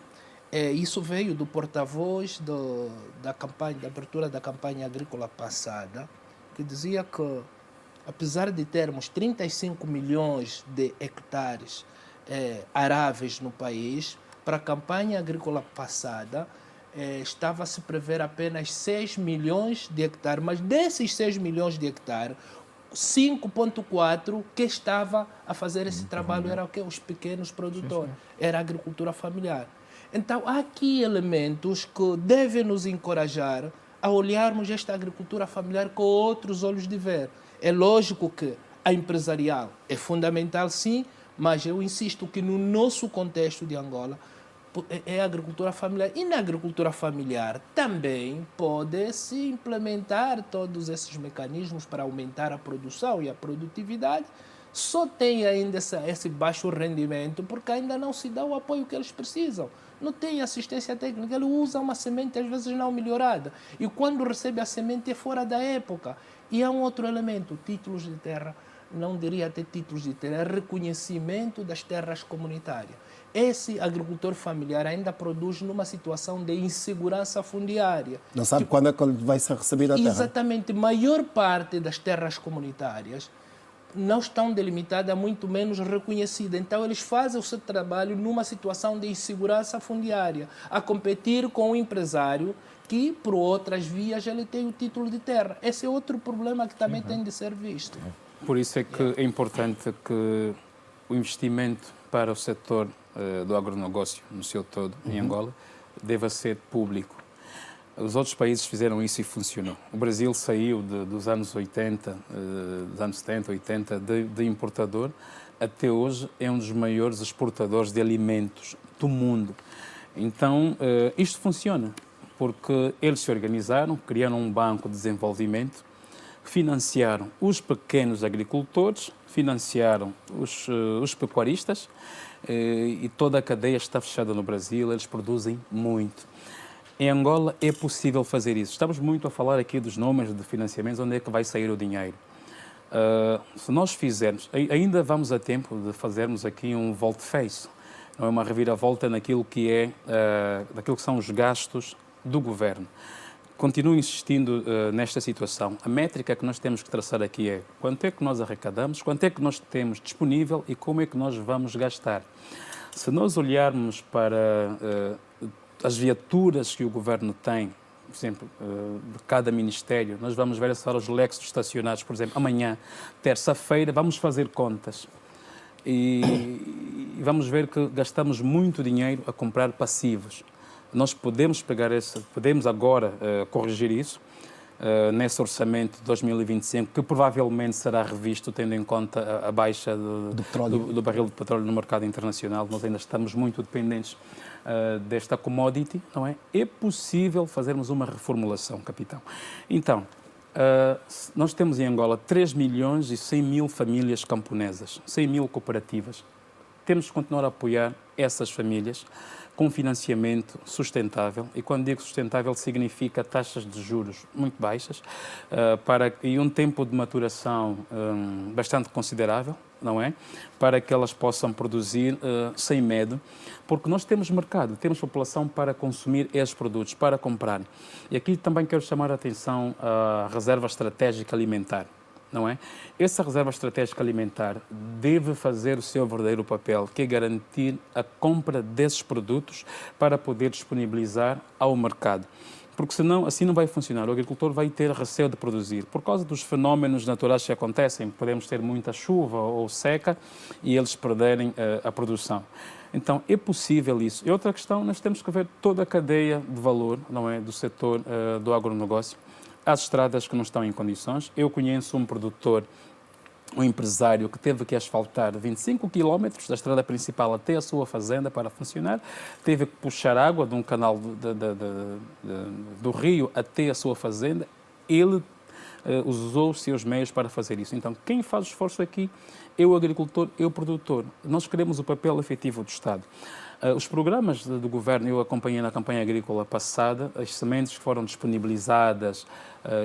isso veio do porta-voz da abertura da campanha agrícola passada, que dizia que, apesar de termos 35 milhões de hectares aráveis no país, para a campanha agrícola passada, estava a se prever apenas 6 milhões de hectares, mas desses 6 milhões de hectares, 5,4 que estava a fazer esse trabalho era os pequenos produtores, era a agricultura familiar. Então, há aqui elementos que devem nos encorajar a olharmos esta agricultura familiar com outros olhos de ver. É lógico que a empresarial é fundamental, sim, mas eu insisto que no nosso contexto de Angola é a agricultura familiar. E na agricultura familiar também pode-se implementar todos esses mecanismos para aumentar a produção e a produtividade. Só tem ainda esse baixo rendimento porque ainda não se dá o apoio que eles precisam. Não tem assistência técnica, ele usa uma semente às vezes não melhorada. E quando recebe a semente é fora da época. E há um outro elemento, títulos de terra. Não diria até títulos de terra, é reconhecimento das terras comunitárias. Esse agricultor familiar ainda produz numa situação de insegurança fundiária. Não sabe quando é que ele vai ser recebido a terra. Exatamente. Maior parte das terras comunitárias não estão delimitadas, muito menos reconhecidas. Então, eles fazem o seu trabalho numa situação de insegurança fundiária, a competir com o empresário que, por outras vias, ele tem o título de terra. Esse é outro problema que também tem de ser visto. Por isso é que é importante que o investimento para o setor do agronegócio no seu todo, em Angola, deva ser público. Os outros países fizeram isso e funcionou. O Brasil saiu dos anos 80, dos anos 70, 80, de importador, até hoje é um dos maiores exportadores de alimentos do mundo. Então, isto funciona. porque eles se organizaram, criaram um banco de desenvolvimento, financiaram os pequenos agricultores, financiaram os pecuaristas e toda a cadeia está fechada no Brasil, eles produzem muito. Em Angola é possível fazer isso. Estamos muito a falar aqui dos números de financiamentos, onde é que vai sair o dinheiro. Se nós fizermos, ainda vamos a tempo de fazermos aqui um volte-face, não é uma reviravolta naquilo que daquilo que são os gastos do governo. Continuo insistindo nesta situação. A métrica que nós temos que traçar aqui é quanto é que nós arrecadamos, quanto é que nós temos disponível e como é que nós vamos gastar. Se nós olharmos para as viaturas que o governo tem, por exemplo, de cada ministério, nós vamos ver só os Lexus estacionados, por exemplo, amanhã, terça-feira, vamos fazer contas. E vamos ver que gastamos muito dinheiro a comprar passivos. Nós podemos podemos agora corrigir isso nesse orçamento de 2025, que provavelmente será revisto tendo em conta a baixa do barril de petróleo no mercado internacional. Nós ainda estamos muito dependentes desta commodity, não é? É possível fazermos uma reformulação, capitão. Então, nós temos em Angola 3 milhões e 100 mil famílias camponesas, 100 mil cooperativas. Temos que continuar a apoiar essas famílias com financiamento sustentável, e quando digo sustentável significa taxas de juros muito baixas e um tempo de maturação bastante considerável, não é? Para que elas possam produzir sem medo, porque nós temos mercado, temos população para consumir esses produtos, para comprar. E aqui também quero chamar a atenção à reserva estratégica alimentar. Não é? Essa reserva estratégica alimentar deve fazer o seu verdadeiro papel, que é garantir a compra desses produtos para poder disponibilizar ao mercado. Porque senão assim não vai funcionar. O agricultor vai ter receio de produzir. Por causa dos fenómenos naturais que acontecem, podemos ter muita chuva ou seca e eles perderem a produção. Então, é possível isso. E outra questão, nós temos que ver toda a cadeia de valor, não é, do setor do agronegócio. As estradas que não estão em condições. Eu conheço um produtor, um empresário que teve que asfaltar 25 quilómetros da estrada principal até a sua fazenda para funcionar, teve que puxar água de um canal do rio até a sua fazenda. Ele usou os seus meios para fazer isso. Então, quem faz o esforço aqui é o agricultor, é o produtor. Nós queremos o papel efetivo do Estado. Os programas do governo, eu acompanhei na campanha agrícola passada, as sementes que foram disponibilizadas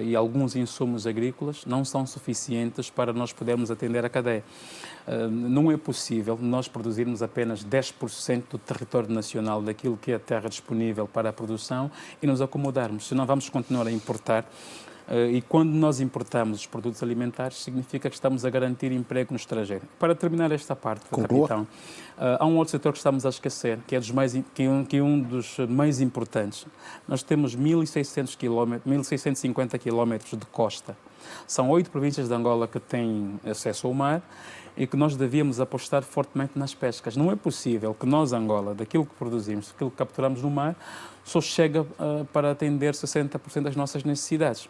e alguns insumos agrícolas não são suficientes para nós podermos atender a cadeia. Não é possível nós produzirmos apenas 10% do território nacional daquilo que é a terra disponível para a produção e nos acomodarmos, senão vamos continuar a importar. E quando nós importamos os produtos alimentares, significa que estamos a garantir emprego no estrangeiro. Para terminar esta parte, capitão, há um outro setor que estamos a esquecer, que é um dos mais importantes. Nós temos 1.650 quilómetros de costa. São 8 províncias de Angola que têm acesso ao mar e que nós devíamos apostar fortemente nas pescas. Não é possível que nós, Angola, daquilo que produzimos, daquilo que capturamos no mar, só chega para atender 60% das nossas necessidades.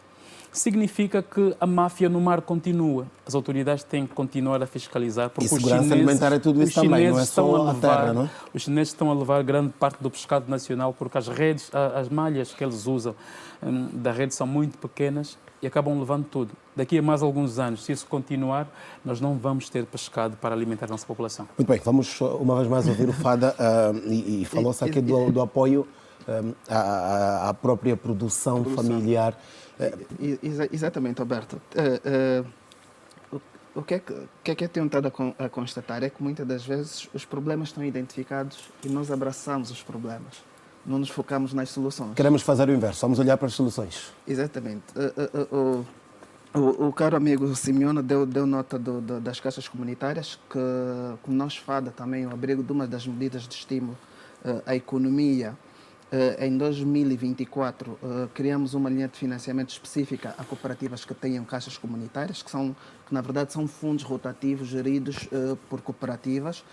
Significa que a máfia no mar continua. As autoridades têm que continuar a fiscalizar. Porque e segurança alimentar é tudo isso também, não é só a terra, não é? Os chineses estão a levar grande parte do pescado nacional porque as redes, as malhas que eles usam da rede são muito pequenas e acabam levando tudo. Daqui a mais alguns anos, se isso continuar, nós não vamos ter pescado para alimentar a nossa população. Muito bem, vamos uma vez mais ouvir o Fada e falou-se aqui do apoio à própria produção familiar. Exatamente, Alberto. O que é que eu tenho estado a constatar é que muitas das vezes os problemas estão identificados e nós abraçamos os problemas, não nos focamos nas soluções. Queremos fazer o inverso, vamos olhar para as soluções. Exatamente. O caro amigo Simeone deu nota das caixas comunitárias, que, como nós FADA também, o abrigo de uma das medidas de estímulo à economia. Em 2024, criamos uma linha de financiamento específica a cooperativas que tenham caixas comunitárias, que na verdade são fundos rotativos geridos por cooperativas.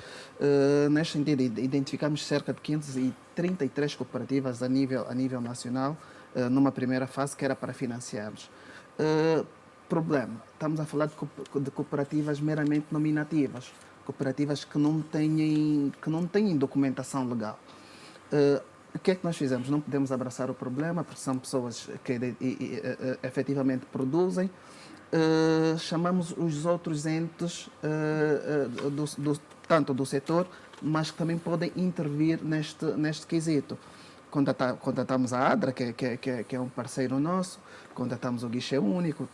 Neste sentido, identificamos cerca de 533 cooperativas a nível nacional, numa primeira fase, que era para financiarmos. Problema, estamos a falar de cooperativas meramente nominativas, cooperativas que não têm documentação legal. O que é que nós fizemos? Não podemos abraçar o problema, porque são pessoas que efetivamente produzem. Chamamos os outros entes, tanto do setor, mas que também podem intervir neste quesito. Contatamos a ADRA, que é um parceiro nosso, contatamos o Guichê Único,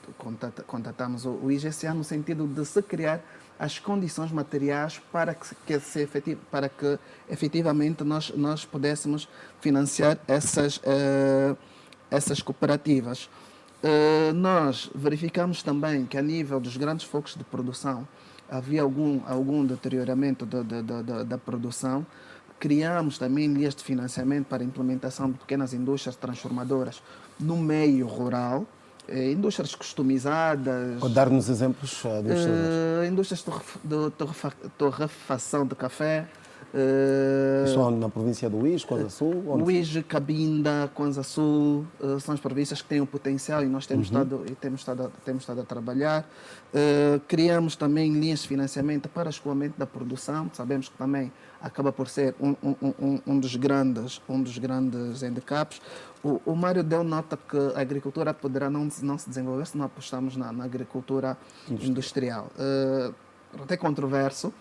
contatamos o IGCA, no sentido de se criar as condições materiais para que efetivamente nós pudéssemos financiar essas cooperativas. Nós verificamos também que, a nível dos grandes focos de produção, havia algum deterioramento da produção. Criamos também linhas de financiamento para a implementação de pequenas indústrias transformadoras no meio rural, indústrias customizadas. Pode dar-nos exemplos de indústrias de torrefação de café. Estão na província do Uís, Kwanza Sul? Uís, Cabinda, Kwanza Sul, são as províncias que têm o potencial e nós temos estado a trabalhar. Criamos também linhas de financiamento para escoamento da produção. Sabemos que também acaba por ser um dos grandes handicaps. O Mário deu nota que a agricultura poderá não se desenvolver se não apostarmos na agricultura industrial. Até controverso.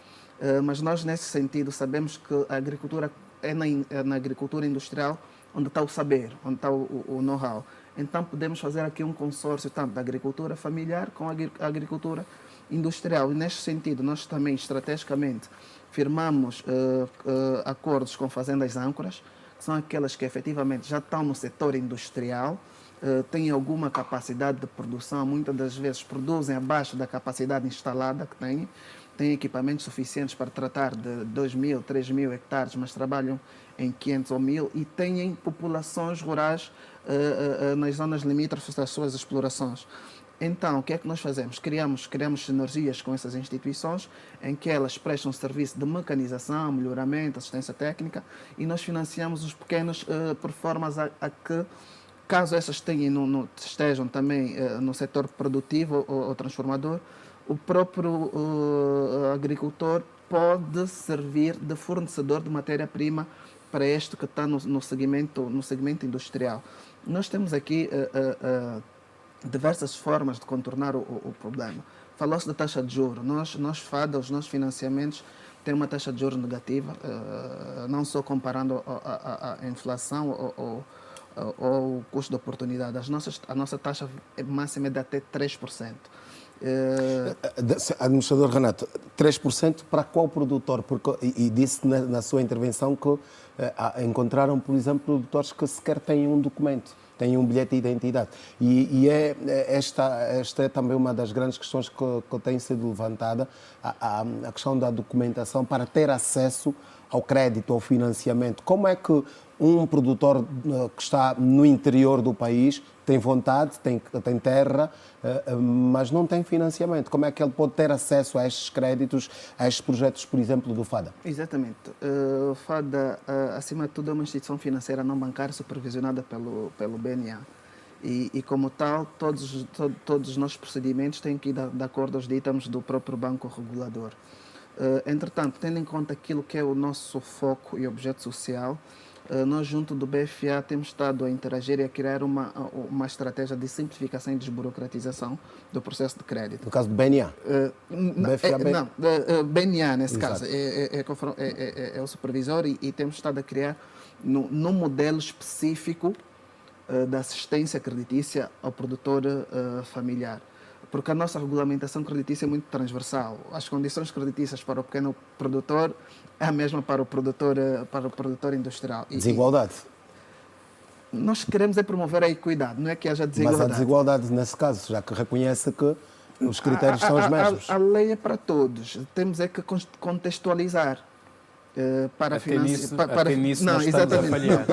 Mas nós, nesse sentido, sabemos que a agricultura é na agricultura industrial onde está o saber, onde está o know-how. Então, podemos fazer aqui um consórcio tanto da agricultura familiar com a agricultura industrial. E, neste sentido, nós também, estrategicamente, firmamos acordos com fazendas âncoras, que são aquelas que efetivamente já estão no setor industrial, têm alguma capacidade de produção, muitas das vezes produzem abaixo da capacidade instalada que têm equipamentos suficientes para tratar de 2.000, 3.000 hectares, mas trabalham em 500 ou 1.000 e têm populações rurais nas zonas limítrofes das suas explorações. Então, o que é que nós fazemos? Criamos sinergias com essas instituições em que elas prestam serviço de mecanização, melhoramento, assistência técnica e nós financiamos os pequenos por formas a que, caso essas estejam também no setor produtivo ou transformador, o próprio agricultor pode servir de fornecedor de matéria-prima para este que está no segmento industrial. Nós temos aqui diversas formas de contornar o problema. Falou-se da taxa de juros. Os nossos financiamentos têm uma taxa de juros negativa, não só comparando a inflação ou o custo de oportunidade. A nossa taxa máxima é de até 3%. Administrador Renato, 3% para qual produtor? E disse na sua intervenção que encontraram, por exemplo, produtores que sequer têm um documento, têm um bilhete de identidade. E esta é também uma das grandes questões que tem sido levantada, a questão da documentação para ter acesso ao crédito, ao financiamento. Como é que um produtor que está no interior do país tem vontade, tem terra, mas não tem financiamento? Como é que ele pode ter acesso a estes créditos, a estes projetos, por exemplo, do FADA? Exatamente. O FADA, acima de tudo, é uma instituição financeira não bancária supervisionada pelo BNA. E como tal, todos os nossos procedimentos têm que ir de acordo aos ditames do próprio banco regulador. Entretanto, tendo em conta aquilo que é o nosso foco e objeto social, nós, junto do BFA, temos estado a interagir e a criar uma estratégia de simplificação e desburocratização do processo de crédito. No caso do BNA? BNA, nesse Exato. caso, é o supervisor e temos estado a criar num modelo específico da assistência creditícia ao produtor familiar. Porque a nossa regulamentação creditícia é muito transversal. As condições creditícias para o pequeno produtor é a mesma para o produtor industrial. Desigualdade? Nós queremos promover a equidade, não é que haja desigualdade. Mas há desigualdade nesse caso, já que reconhece que os critérios são os mesmos. A lei é para todos. Temos que contextualizar. Para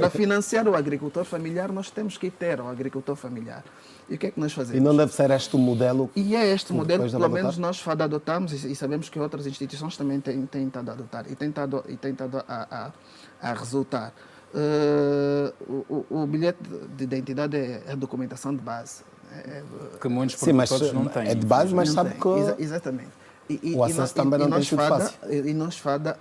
financiar o agricultor familiar, nós temos que ter o agricultor familiar. E o que é que nós fazemos? E não deve ser este o modelo? E é este modelo que, pelo menos, nós FADA adotamos e sabemos que outras instituições também têm estado a adotar e têm estado a resultar. O bilhete de identidade é a documentação de base. Que muitos produtores não têm. É de base, mas sabe que... Exatamente. O acesso também não tem sido fácil. E nós, FADA,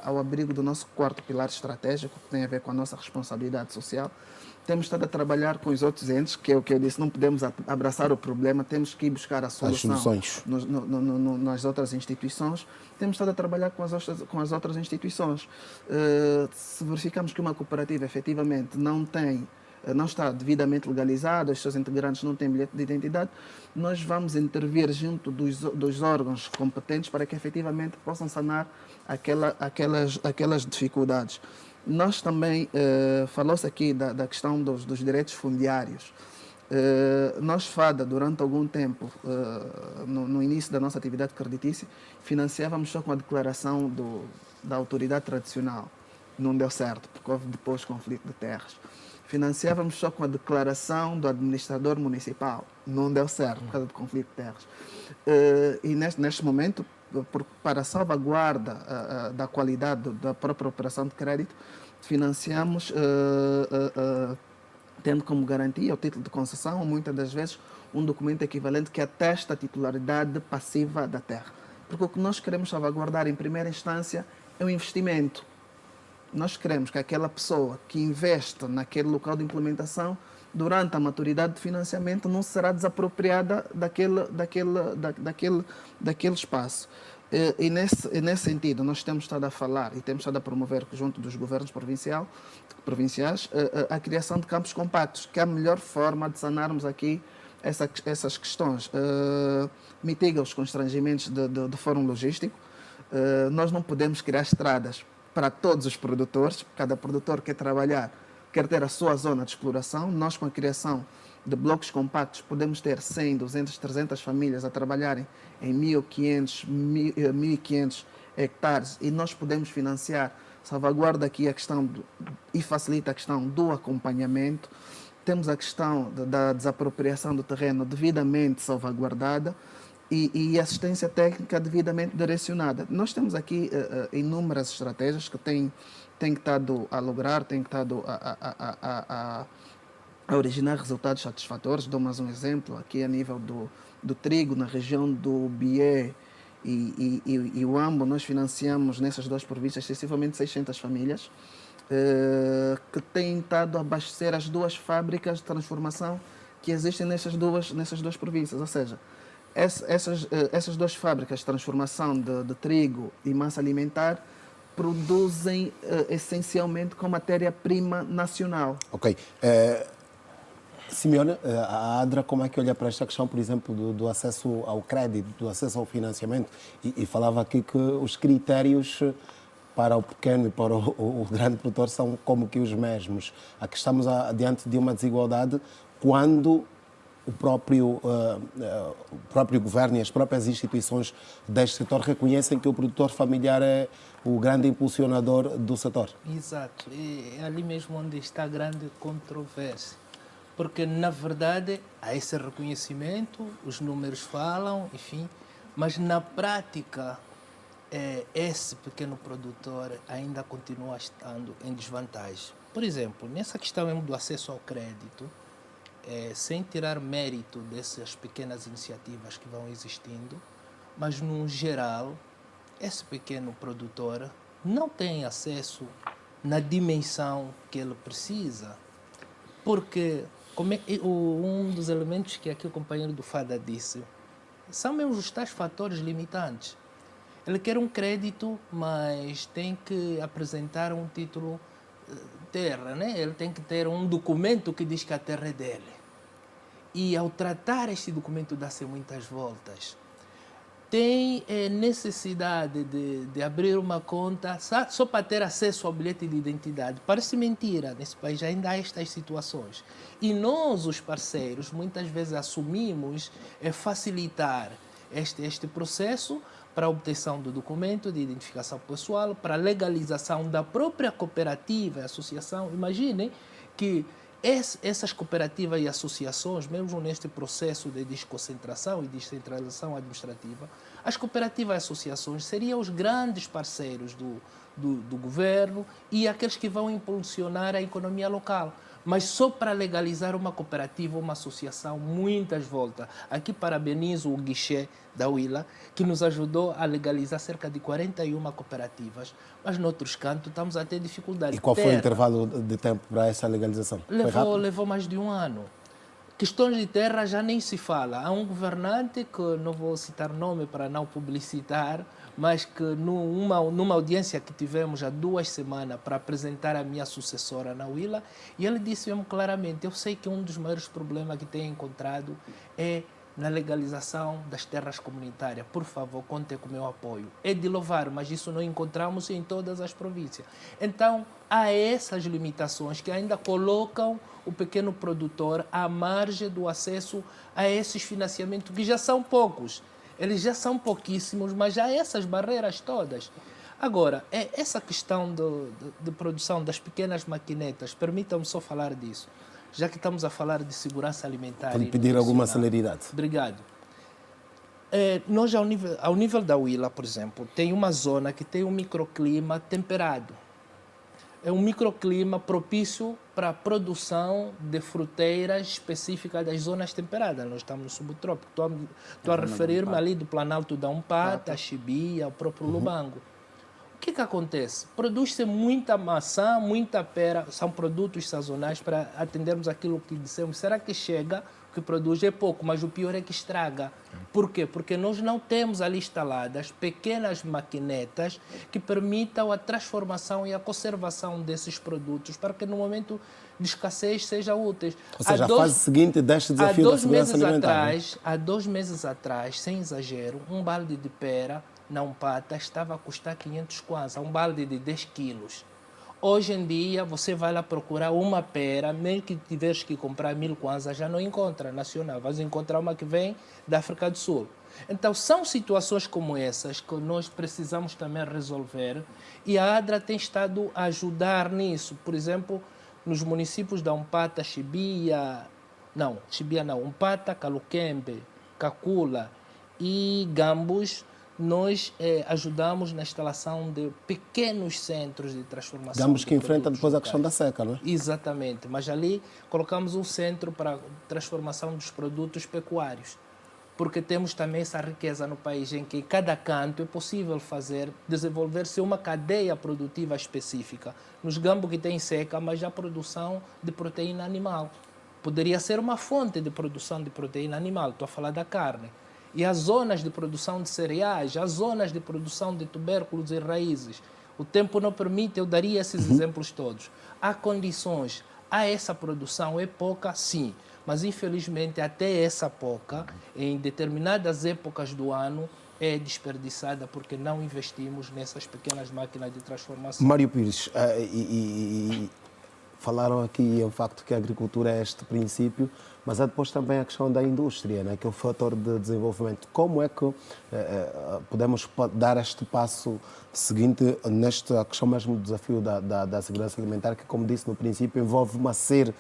ao abrigo do nosso quarto pilar estratégico, que tem a ver com a nossa responsabilidade social, temos estado a trabalhar com os outros entes, que é o que eu disse, não podemos abraçar o problema, temos que ir buscar a solução nas outras instituições. Temos estado a trabalhar com as outras instituições. Se verificamos que uma cooperativa efetivamente não está devidamente legalizada, os seus integrantes não têm bilhete de identidade, nós vamos intervir junto dos órgãos competentes para que efetivamente possam sanar aquelas dificuldades. Nós também, falou-se aqui da questão dos direitos fundiários. Nós, FADA, durante algum tempo, no início da nossa atividade creditícia, financiávamos só com a declaração da autoridade tradicional. Não deu certo, porque houve depois conflito de terras. Financiávamos só com a declaração do administrador municipal. Não deu certo, por causa do conflito de terras. E neste momento, para a salvaguarda da qualidade da própria operação de crédito, financiamos, tendo como garantia o título de concessão, muitas das vezes um documento equivalente que atesta a titularidade passiva da terra. Porque o que nós queremos salvaguardar em primeira instância é o investimento. Nós queremos que aquela pessoa que investe naquele local de implementação, durante a maturidade de financiamento, não será desapropriada daquele espaço. E nesse sentido, nós temos estado a falar e temos estado a promover, junto dos governos provinciais, a criação de campos compactos, que é a melhor forma de sanarmos aqui essas questões. Mitiga os constrangimentos de fórum logístico. Nós não podemos criar estradas para todos os produtores. Cada produtor quer trabalhar, quer ter a sua zona de exploração. Nós, com a criação de blocos compactos, podemos ter 100, 200, 300 famílias a trabalharem em 1.500 hectares, e nós podemos financiar, salvaguarda aqui a questão e facilita a questão do acompanhamento. Temos a questão da desapropriação do terreno devidamente salvaguardada e assistência técnica devidamente direcionada. Nós temos aqui inúmeras estratégias que têm estado a lograr, têm estado a originar resultados satisfatórios. Dou mais um exemplo, aqui a nível do trigo, na região do Bié e o Ambo, nós financiamos nessas duas províncias sensivelmente 600 famílias que têm estado a abastecer as duas fábricas de transformação que existem nessas duas províncias. Ou seja, essas duas fábricas de transformação de trigo e massa alimentar produzem essencialmente com matéria-prima nacional. Ok. Simeone, a ADRA, como é que olha para esta questão, por exemplo, do acesso ao crédito, do acesso ao financiamento? E falava aqui que os critérios para o pequeno e para o grande produtor são como que os mesmos. Aqui estamos diante de uma desigualdade quando o próprio governo e as próprias instituições deste setor reconhecem que o produtor familiar é o grande impulsionador do setor. Exato. É ali mesmo onde está a grande controvérsia. Porque, na verdade, há esse reconhecimento, os números falam, enfim, mas na prática, esse pequeno produtor ainda continua estando em desvantagem. Por exemplo, nessa questão mesmo do acesso ao crédito, sem tirar mérito dessas pequenas iniciativas que vão existindo, mas, no geral, esse pequeno produtor não tem acesso na dimensão que ele precisa, porque um dos elementos que aqui o companheiro do FADA disse são mesmo os tais fatores limitantes. Ele quer um crédito, mas tem que apresentar um título terra, né? Ele tem que ter um documento que diz que a terra é dele. E ao tratar este documento dá-se muitas voltas. Tem necessidade de abrir uma conta só para ter acesso ao bilhete de identidade. Parece mentira, nesse país ainda há estas situações. E nós, os parceiros, muitas vezes assumimos facilitar este processo para a obtenção do documento de identificação pessoal, para a legalização da própria cooperativa e associação. Imaginem que essas cooperativas e associações, mesmo neste processo de desconcentração e descentralização administrativa, as cooperativas e associações seriam os grandes parceiros do governo e aqueles que vão impulsionar a economia local. Mas só para legalizar uma cooperativa, uma associação, muitas voltas. Aqui parabenizo o guichê da Willa, que nos ajudou a legalizar cerca de 41 cooperativas. Mas, noutros cantos, estamos a ter dificuldade. E qual foi o intervalo de tempo para essa legalização? Levou mais de um ano. Questões de terra já nem se fala. Há um governante, que não vou citar nome para não publicitar, mas que numa audiência que tivemos há 2 semanas para apresentar a minha sucessora na Willa, e ele disse-me claramente, eu sei que um dos maiores problemas que tem encontrado é na legalização das terras comunitárias. Por favor, contem com o meu apoio. É de louvar, mas isso não encontramos em todas as províncias. Então, há essas limitações que ainda colocam o pequeno produtor à margem do acesso a esses financiamentos, que já são poucos. Eles já são pouquíssimos, mas já há essas barreiras todas. Agora, essa questão de produção das pequenas maquinetas, permitam-me só falar disso, já que estamos a falar de segurança alimentar. Pode pedir alguma celeridade. Obrigado. Nós, ao nível da Willa, por exemplo, tem uma zona que tem um microclima temperado. É um microclima propício para a produção de fruteiras específicas das zonas temperadas. Nós estamos no subtrópico. Estou a referir-me ali do Planalto da Umpata, a Chibia, o próprio Lubango. O que acontece? Produz-se muita maçã, muita pera, são produtos sazonais para atendermos aquilo que dissemos. Será que chega? O que produz é pouco, mas o pior é que estraga. Por quê? Porque nós não temos ali instaladas pequenas maquinetas que permitam a transformação e a conservação desses produtos para que no momento de escassez sejam úteis. Ou seja, a fase seguinte deste desafio da segurança alimentar. Há 2 meses atrás, sem exagero, um balde de pera na Umpata estava a custar 500 kwanza, um balde de 10 quilos. Hoje em dia, você vai lá procurar uma pera, mesmo que tiveres que comprar 1000 kwanza, já não encontra nacional. Vais encontrar uma que vem da África do Sul. Então, são situações como essas que nós precisamos também resolver e a ADRA tem estado a ajudar nisso. Por exemplo, nos municípios da Umpata, Umpata, Caluquembe, Cacula e Gambus, nós ajudamos na instalação de pequenos centros de transformação. Digamos que enfrenta depois a questão da seca, não é? Exatamente, mas ali colocamos um centro para transformação dos produtos pecuários, porque temos também essa riqueza no país em que em cada canto é possível desenvolver-se uma cadeia produtiva específica. Nos Gambos que tem seca, mas a produção de proteína animal. Poderia ser uma fonte de produção de proteína animal, estou a falar da carne. E as zonas de produção de cereais, as zonas de produção de tubérculos e raízes. O tempo não permite, eu daria esses exemplos todos. Há condições, há essa produção, é pouca, sim. Mas, infelizmente, até essa pouca, em determinadas épocas do ano, é desperdiçada porque não investimos nessas pequenas máquinas de transformação. Mário Pires, falaram aqui o facto que a agricultura é este princípio, mas há depois também a questão da indústria, né, que é o fator de desenvolvimento. Como é que podemos dar este passo seguinte nesta questão mesmo do desafio da segurança alimentar, que, como disse no princípio, envolve uma série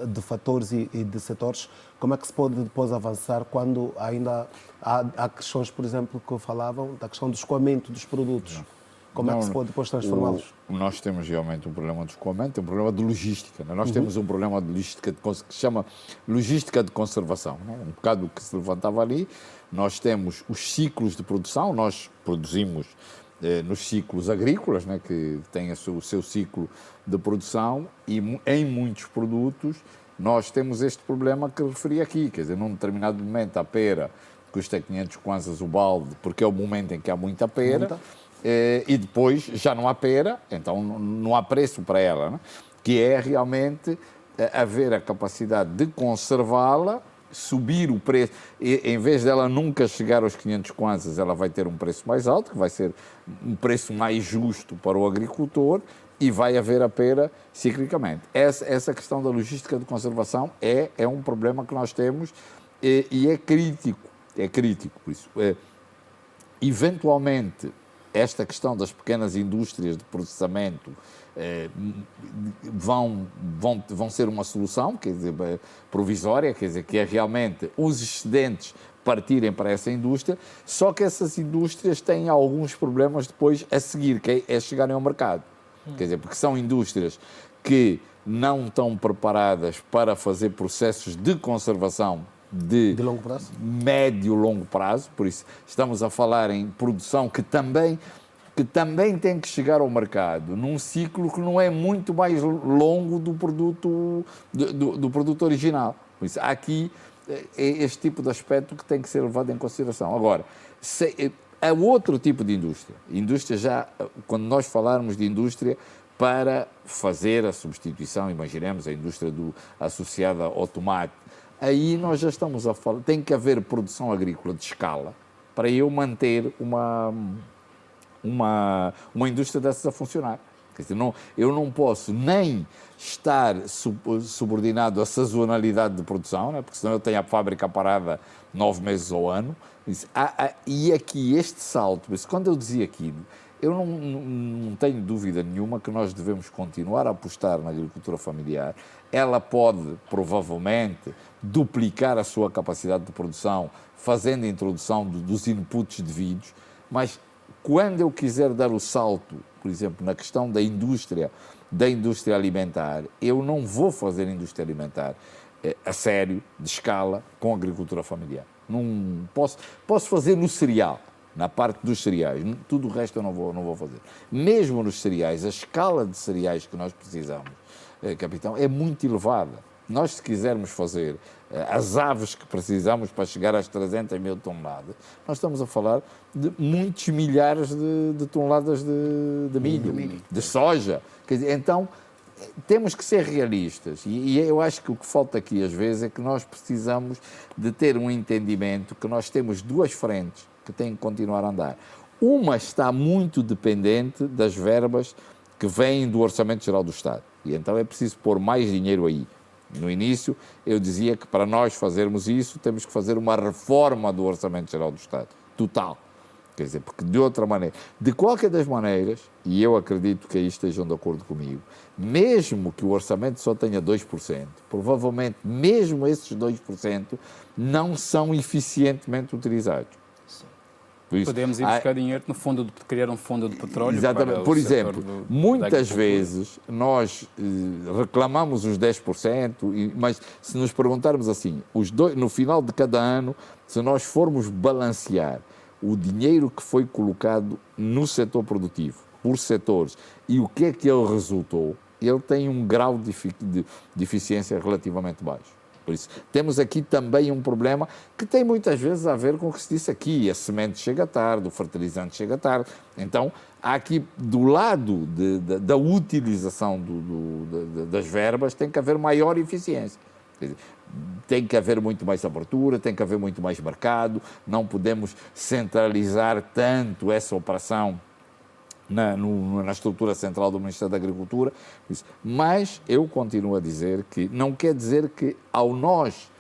de fatores e de setores? Como é que se pode depois avançar quando ainda há questões, por exemplo, que falavam da questão do escoamento dos produtos? Como é que se pode depois transformá-los? Nós temos realmente um problema de escoamento, um problema de logística. Né? Nós temos um problema de logística que se chama logística de conservação. Né? Um bocado o que se levantava ali. Nós temos os ciclos de produção, nós produzimos nos ciclos agrícolas, né, que têm o seu ciclo de produção, e em muitos produtos nós temos este problema que eu referi aqui, quer dizer, num determinado momento a pera custa 500 kwanzas o balde, porque é o momento em que há muita pera, e depois já não há pera, então não há preço para ela, né? Que é realmente haver a capacidade de conservá-la, subir o preço, e, em vez dela nunca chegar aos 500 kwanzas, ela vai ter um preço mais alto, que vai ser um preço mais justo para o agricultor, e vai haver a pera ciclicamente. Essa questão da logística de conservação é um problema que nós temos e é crítico, por isso. Eventualmente, esta questão das pequenas indústrias de processamento vão ser uma solução, quer dizer, provisória, quer dizer, que é realmente os excedentes partirem para essa indústria, só que essas indústrias têm alguns problemas depois a seguir, que é chegarem ao mercado. Quer dizer, porque são indústrias que não estão preparadas para fazer processos de conservação de longo prazo? Médio e longo prazo. Por isso, estamos a falar em produção que também tem que chegar ao mercado num ciclo que não é muito mais longo do produto original. Por isso, há aqui este tipo de aspecto que tem que ser levado em consideração. Agora, há outro tipo de indústria. Quando nós falarmos de indústria para fazer a substituição, imaginemos a indústria associada ao tomate, aí nós já estamos a falar, tem que haver produção agrícola de escala para eu manter uma indústria dessas a funcionar. Quer dizer, eu não posso nem estar subordinado à sazonalidade de produção, né? Porque senão eu tenho a fábrica parada 9 meses ao ano. E aqui este salto, mas quando eu dizia aqui, eu não tenho dúvida nenhuma que nós devemos continuar a apostar na agricultura familiar. Ela pode, provavelmente, duplicar a sua capacidade de produção, fazendo a introdução dos inputs devidos, mas quando eu quiser dar o salto, por exemplo, na questão da indústria alimentar, eu não vou fazer indústria alimentar a sério, de escala, com agricultura familiar. Não posso fazer no cereal, na parte dos cereais, tudo o resto eu não vou fazer. Mesmo nos cereais, a escala de cereais que nós precisamos, capitão, é muito elevada. Nós, se quisermos fazer as aves que precisamos para chegar às 300 mil toneladas, nós estamos a falar de muitos milhares de toneladas de milho, de soja. Quer dizer, então, temos que ser realistas. E eu acho que o que falta aqui, às vezes, é que nós precisamos de ter um entendimento que nós temos duas frentes que têm que continuar a andar. Uma está muito dependente das verbas que vêm do Orçamento Geral do Estado. E então é preciso pôr mais dinheiro aí. No início, eu dizia que para nós fazermos isso, temos que fazer uma reforma do Orçamento Geral do Estado, total. Quer dizer, porque de outra maneira, de qualquer das maneiras, e eu acredito que aí estejam de acordo comigo, mesmo que o orçamento só tenha 2%, provavelmente mesmo esses 2% não são eficientemente utilizados. Isso, podemos ir buscar dinheiro no fundo criar um fundo de petróleo. Exatamente. Por exemplo, muitas vezes nós reclamamos os 10%, mas se nos perguntarmos assim, no final de cada ano, se nós formos balancear o dinheiro que foi colocado no setor produtivo, por setores, e o que é que ele resultou, ele tem um grau de eficiência relativamente baixo. Por isso, temos aqui também um problema que tem muitas vezes a ver com o que se disse aqui. A semente chega tarde, o fertilizante chega tarde. Então, há aqui, do lado da utilização das verbas, tem que haver maior eficiência. Quer dizer, tem que haver muito mais abertura, tem que haver muito mais mercado, não podemos centralizar tanto essa operação na estrutura central do Ministério da Agricultura, mas eu continuo a dizer que não quer dizer que ao nós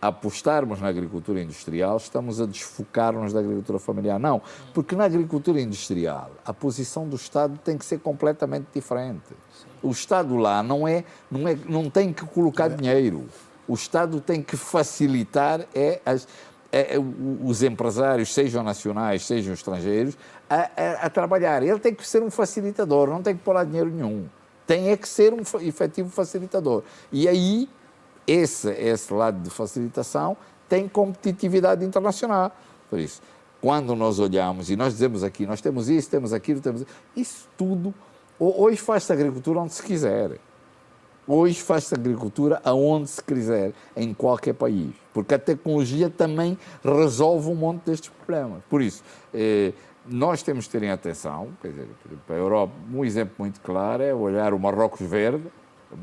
apostarmos na agricultura industrial estamos a desfocar-nos da agricultura familiar, não, porque na agricultura industrial a posição do Estado tem que ser completamente diferente. O Estado lá não tem que colocar dinheiro, o Estado tem que facilitar os empresários, sejam nacionais, sejam estrangeiros, a trabalhar. Ele tem que ser um facilitador, não tem que pôr lá dinheiro nenhum. Tem que ser um efetivo facilitador. E aí, esse lado de facilitação tem competitividade internacional. Por isso, quando nós olhamos e nós dizemos aqui, nós temos isso, temos aquilo, isso tudo, hoje faz-se agricultura onde se quiser. Hoje faz-se agricultura aonde se quiser, em qualquer país, porque a tecnologia também resolve um monte destes problemas. Por isso, nós temos que ter em atenção, quer dizer, para a Europa, um exemplo muito claro é olhar o Marrocos Verde.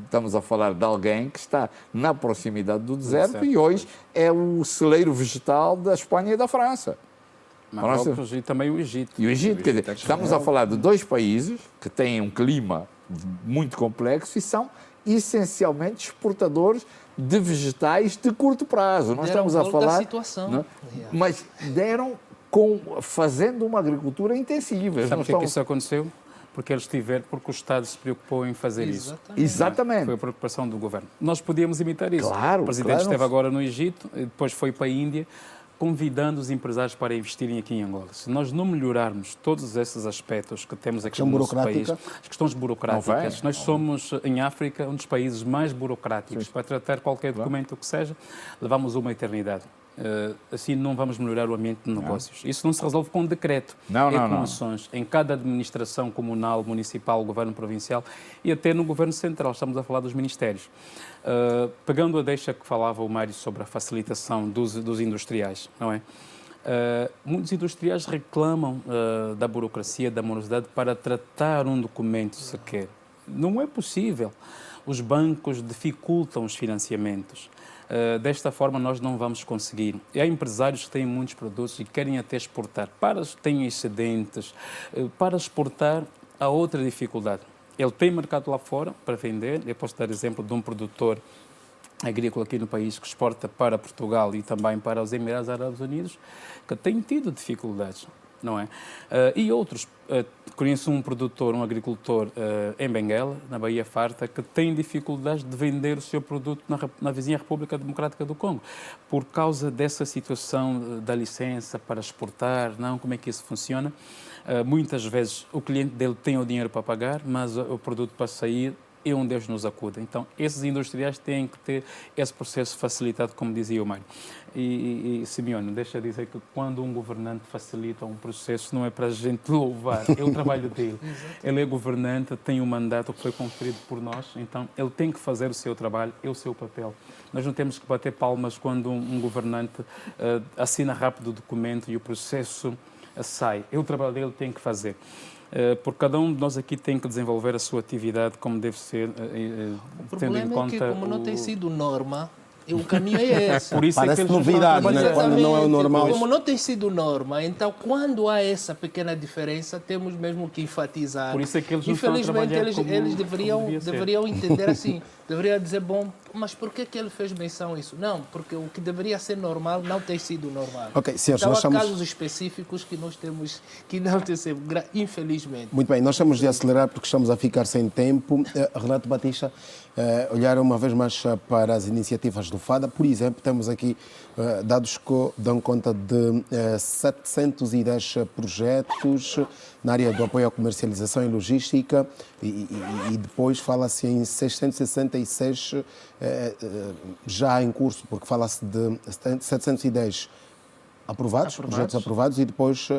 Estamos a falar de alguém que está na proximidade do deserto e hoje é o celeiro vegetal da Espanha e da França. Marrocos e também o Egito. E o Egito, quer dizer, estamos a falar de dois países que têm um clima muito complexo e são essencialmente exportadores de vegetais de curto prazo. Nós estamos a falar, situação. Mas fazendo uma agricultura intensiva. Sabe por que isso aconteceu? Porque o Estado se preocupou em fazer isso. Exatamente. Foi a preocupação do governo. Nós podíamos imitar isso. Claro, o Presidente esteve agora no Egito, depois foi para a Índia. convidando os empresários para investirem aqui em Angola. Se nós não melhorarmos todos esses aspectos que temos aqui no nosso país, as questões burocráticas, nós somos, em África, um dos países mais burocráticos. Para tratar qualquer documento que seja, levamos uma eternidade. Assim não vamos melhorar o ambiente de negócios. Isso não se resolve com um decreto. Com ações em cada administração comunal, municipal, governo provincial e até no governo central. Estamos a falar dos ministérios. Pegando a deixa que falava o Mário sobre a facilitação dos industriais, não é? Muitos industriais reclamam da burocracia, da morosidade para tratar um documento sequer. Não é possível. Os bancos dificultam os financiamentos. Desta forma, nós não vamos conseguir. E há empresários que têm muitos produtos e querem até exportar. Têm excedentes. Para exportar, há outra dificuldade. Ele tem mercado lá fora para vender. Eu posso dar exemplo de um produtor agrícola aqui no país que exporta para Portugal e também para os Emirados Árabes Unidos, que tem tido dificuldades, não é? E outros. Conheço um produtor, um agricultor em Benguela, na Baía Farta, que tem dificuldades de vender o seu produto na vizinha República Democrática do Congo, por causa dessa situação da licença para exportar, como é que isso funciona. Muitas vezes o cliente dele tem o dinheiro para pagar, mas o produto para sair é onde Deus nos acuda. Então, esses industriais têm que ter esse processo facilitado, como dizia o Mário. E Simeone, deixa dizer que quando um governante facilita um processo, não é para a gente louvar, é o trabalho dele. Ele é governante, tem um mandato que foi conferido por nós, então ele tem que fazer o seu trabalho, é o seu papel. Nós não temos que bater palmas quando um governante assina rápido o documento e o processo sai. É o trabalho dele, tem que fazer. Porque cada um de nós aqui tem que desenvolver a sua atividade como deve ser, tendo em conta... É que, como não tem sido norma, o caminho é esse. Por isso parece novidade, né? Quando não é o normal. Como não tem sido norma, então quando há essa pequena diferença, temos mesmo que enfatizar. Por isso é que eles não infelizmente, estão a eles deveriam entender assim, deveriam dizer, bom, mas por que ele fez menção a isso? Não, porque o que deveria ser normal não tem sido normal. Ok, senhores, então, nós há casos específicos que nós temos que não ter sido, infelizmente. Muito bem, nós estamos de acelerar porque estamos a ficar sem tempo. Renato Batista, olhar uma vez mais para as iniciativas do FADA. Por exemplo, temos aqui dados que dão conta de 710 projetos na área do apoio à comercialização e logística e depois fala-se em 666 já em curso, porque fala-se de 710 projetos aprovados e depois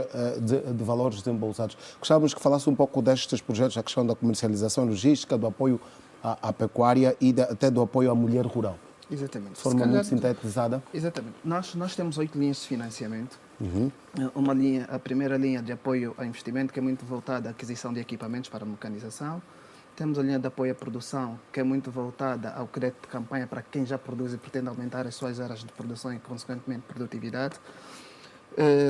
de valores desembolsados. Gostávamos que falasse um pouco destes projetos, a questão da comercialização logística, do apoio à pecuária e até do apoio à mulher rural. Exatamente. De forma muito sintetizada. Exatamente. Nós temos 8 linhas de financiamento. A primeira linha de apoio a investimento, que é muito voltada à aquisição de equipamentos para mecanização. Temos a linha de apoio à produção, que é muito voltada ao crédito de campanha para quem já produz e pretende aumentar as suas áreas de produção e, consequentemente, produtividade.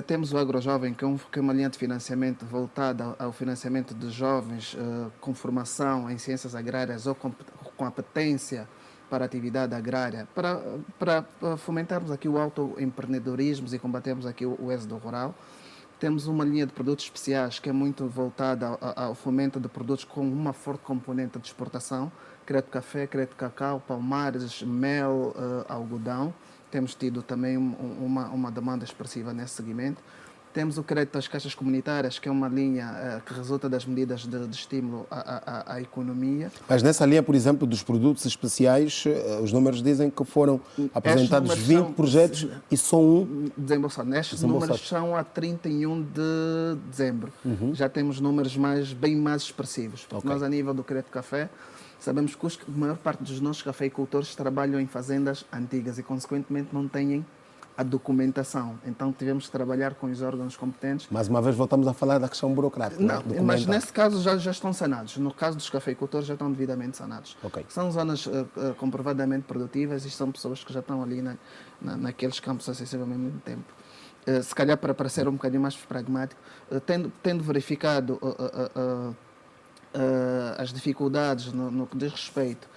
Temos o AgroJovem, que é uma linha de financiamento voltada ao financiamento de jovens com formação em ciências agrárias ou com apetência para a atividade agrária, para fomentarmos aqui o autoempreendedorismo e combatermos aqui o êxodo rural. Temos uma linha de produtos especiais que é muito voltada ao fomento de produtos com uma forte componente de exportação, crédito café, crédito cacau, palmares, mel, algodão. Temos tido também uma demanda expressiva nesse segmento. Temos o crédito às caixas comunitárias, que é uma linha que resulta das medidas de estímulo à economia. Mas nessa linha, por exemplo, dos produtos especiais, os números dizem que foram apresentados 20 projetos e só um desembolsado. Estes números são a 31 de dezembro. Já temos números bem mais expressivos. Porque nós, a nível do crédito café, sabemos que a maior parte dos nossos cafeicultores trabalham em fazendas antigas e, consequentemente, não têm a documentação. Então, tivemos que trabalhar com os órgãos competentes. Mais uma vez, voltamos a falar da questão burocrática. Não, mas nesse caso já estão sanados. No caso dos cafeicultores, já estão devidamente sanados. São zonas comprovadamente produtivas e são pessoas que já estão ali naqueles campos há sensivelmente muito tempo. Se calhar, para ser um bocadinho mais pragmático, tendo verificado as dificuldades no que diz respeito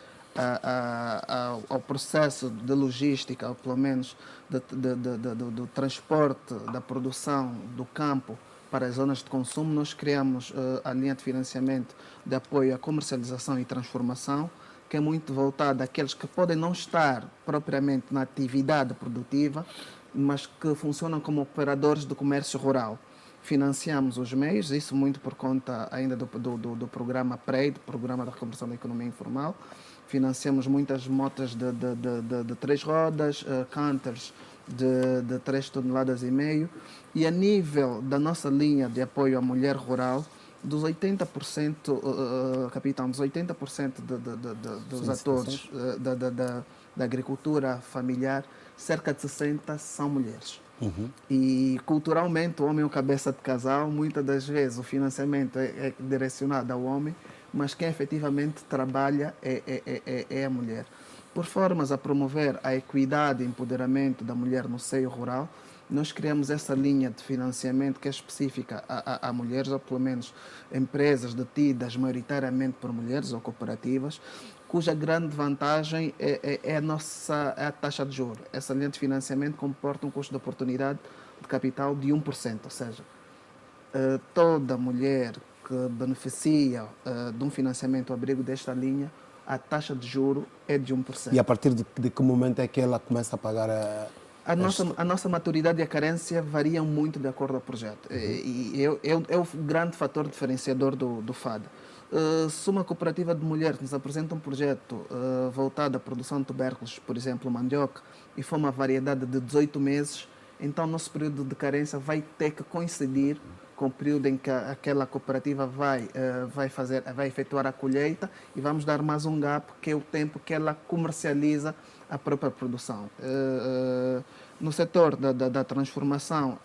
ao processo de logística, ou pelo menos do transporte da produção do campo para as zonas de consumo, nós criamos a linha de financiamento de apoio à comercialização e transformação, que é muito voltada àqueles que podem não estar propriamente na atividade produtiva, mas que funcionam como operadores de comércio rural. Financiamos os meios, isso muito por conta ainda do programa PREI, do Programa da Reconversão da Economia Informal. Financiamos muitas motas de 3 rodas, canters de 3 toneladas e meio. E a nível da nossa linha de apoio à mulher rural, dos 80%, capitão, dos 80% dos atores da agricultura familiar, cerca de 60% são mulheres. E culturalmente o homem é o cabeça de casal, muitas das vezes o financiamento é direcionado ao homem, mas quem efetivamente trabalha é a mulher. Por formas a promover a equidade e empoderamento da mulher no seio rural, nós criamos essa linha de financiamento que é específica a mulheres, ou pelo menos empresas detidas maioritariamente por mulheres ou cooperativas, cuja grande vantagem é a taxa de juros. Essa linha de financiamento comporta um custo de oportunidade de capital de 1%, ou seja, toda mulher que beneficia de um financiamento ao abrigo desta linha, a taxa de juro é de 1%. E a partir de que momento é que ela começa a pagar A nossa maturidade e a carência variam muito de acordo ao projeto. E é o grande fator diferenciador do FAD. Se uma cooperativa de mulheres nos apresenta um projeto voltado à produção de tubérculos, por exemplo, mandioca, e for uma variedade de 18 meses, então nosso período de carência vai ter que coincidir com o período em que aquela cooperativa vai efetuar a colheita, e vamos dar mais um gap, que é o tempo que ela comercializa a própria produção. No setor da transformação,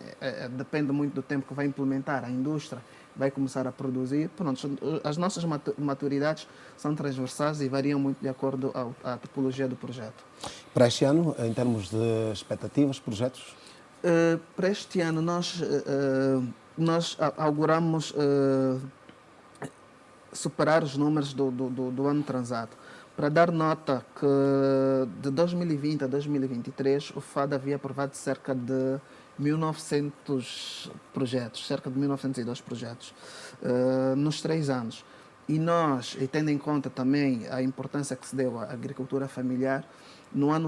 depende muito do tempo que vai implementar a indústria, vai começar a produzir. Pronto, as nossas maturidades são transversais e variam muito de acordo à tipologia do projeto. Para este ano, em termos de expectativas, projetos? Para este ano, nós auguramos superar os números do ano transado. Para dar nota que de 2020 a 2023 o FAD havia aprovado cerca de 1.900 projetos, cerca de 1.902 projetos nos 3 anos. E nós, e tendo em conta também a importância que se deu à agricultura familiar,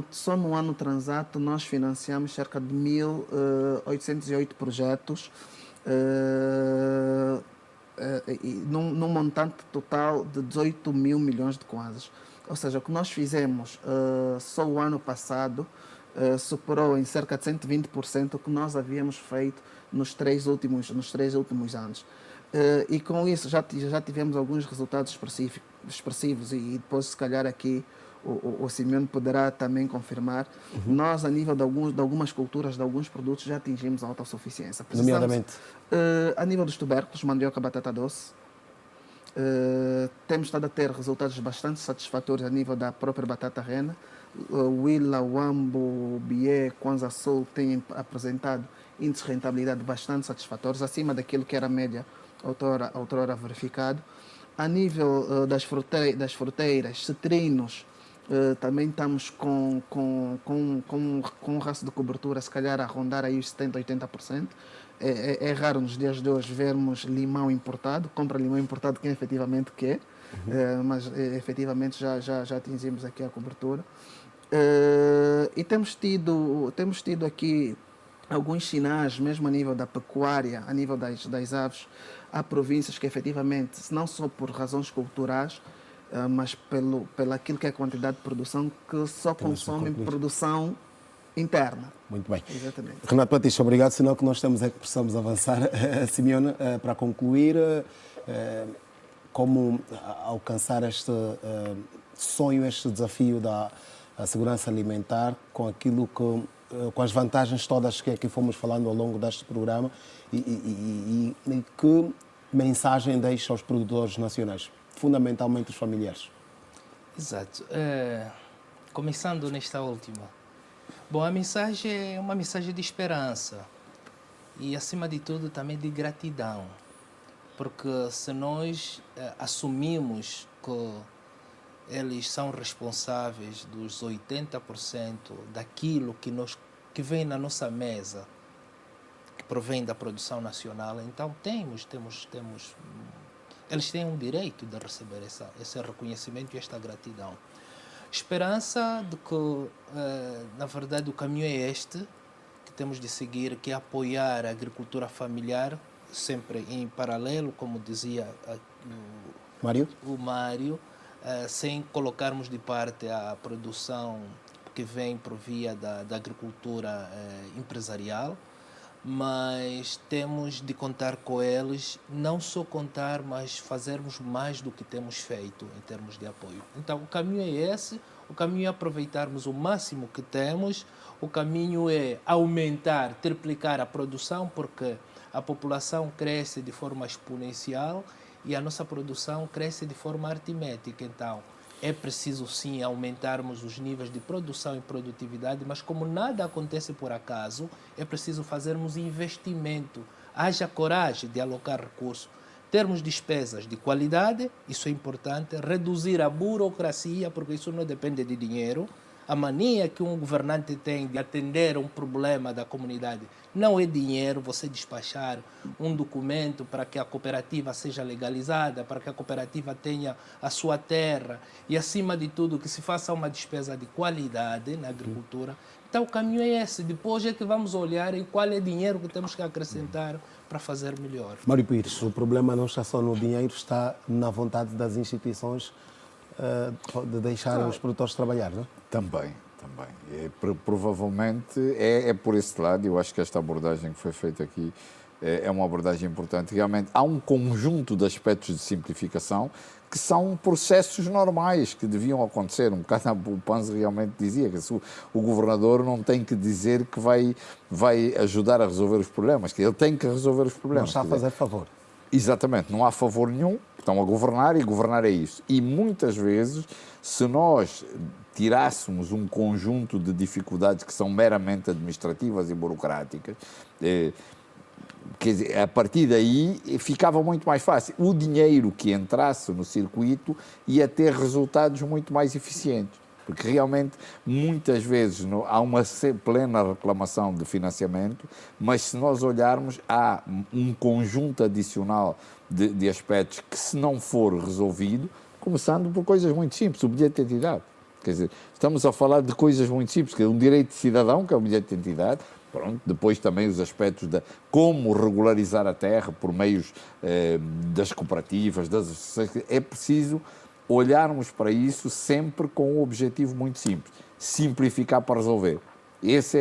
só no ano transato nós financiamos cerca de 1.808 projetos, num montante total de 18 mil milhões de kwanzas. Ou seja, o que nós fizemos só o ano passado superou em cerca de 120% o que nós havíamos feito nos três últimos anos. E com isso já tivemos alguns resultados expressivos, e depois, se calhar, aqui o Simeone poderá também confirmar. Nós, a nível de algumas culturas, de alguns produtos, já atingimos a autossuficiência. Nomeadamente? A nível dos tubérculos, mandioca, batata doce, temos estado a ter resultados bastante satisfatórios a nível da própria batata rena. Huila, Wambo, Bié, Kwanza Sul têm apresentado índices de rentabilidade bastante satisfatórios, acima daquilo que era a média outrora verificado. A nível das fruteiras, citrinos, também estamos com um raço de cobertura, se calhar a rondar aí os 70%, 80%. É raro nos dias de hoje vermos limão importado, compra limão importado quem efetivamente quer, mas efetivamente já atingimos aqui a cobertura. E temos tido aqui alguns sinais, mesmo a nível da pecuária, a nível das aves. Há províncias que efetivamente, não só por razões culturais, mas pelo aquilo que é a quantidade de produção, que só consomem produção interna. Muito bem. Exatamente. Renato Batista, obrigado. Sinal que nós temos é que precisamos avançar. Simeone, para concluir, como alcançar este sonho, este desafio da segurança alimentar com aquilo que, com as vantagens todas que aqui fomos falando ao longo deste programa, e que mensagem deixa aos produtores nacionais, fundamentalmente os familiares? Exato. Começando nesta última. Bom, a mensagem é uma mensagem de esperança e, acima de tudo, também de gratidão. Porque se nós assumimos que eles são responsáveis dos 80% daquilo que vem na nossa mesa, que provém da produção nacional, então eles têm o direito de receber esse reconhecimento e esta gratidão. Esperança de que, na verdade, o caminho é este, que temos de seguir, que é apoiar a agricultura familiar, sempre em paralelo, como dizia Mário? o Mário, sem colocarmos de parte a produção que vem por via da agricultura empresarial, mas temos de contar com eles, não só contar, mas fazermos mais do que temos feito em termos de apoio. Então, o caminho é esse, o caminho é aproveitarmos o máximo que temos, o caminho é aumentar, triplicar a produção, porque a população cresce de forma exponencial e a nossa produção cresce de forma aritmética. Então, é preciso sim aumentarmos os níveis de produção e produtividade, mas como nada acontece por acaso, é preciso fazermos investimento. Haja coragem de alocar recursos, termos despesas de qualidade, isso é importante, reduzir a burocracia, porque isso não depende de dinheiro. A mania que um governante tem de atender a um problema da comunidade não é dinheiro, você despachar um documento para que a cooperativa seja legalizada, para que a cooperativa tenha a sua terra e, acima de tudo, que se faça uma despesa de qualidade na agricultura. Então, o caminho é esse. Depois é que vamos olhar em qual é o dinheiro que temos que acrescentar para fazer melhor. Mário Pires, o problema não está só no dinheiro, está na vontade das instituições de deixarem os produtores trabalhar, não é? Também. Provavelmente é por esse lado. Eu acho que esta abordagem que foi feita aqui é uma abordagem importante. Realmente há um conjunto de aspectos de simplificação que são processos normais que deviam acontecer. Um bocado o Panzi realmente dizia que o governador não tem que dizer que vai ajudar a resolver os problemas, que ele tem que resolver os problemas. Não está a fazer favor. Exatamente, não há favor nenhum, estão a governar e governar é isso. E muitas vezes, se nós tirássemos um conjunto de dificuldades que são meramente administrativas e burocráticas, quer dizer, a partir daí ficava muito mais fácil. O dinheiro que entrasse no circuito ia ter resultados muito mais eficientes. Porque realmente, muitas vezes, há uma plena reclamação de financiamento, mas se nós olharmos, há um conjunto adicional de aspectos que, se não for resolvido, começando por coisas muito simples, o bilhete de identidade. Quer dizer, estamos a falar de coisas muito simples, que é um direito de cidadão, que é o bilhete de identidade. Pronto, depois também os aspectos de como regularizar a terra por meios das cooperativas, é preciso olharmos para isso sempre com um objetivo muito simples, simplificar para resolver. Esse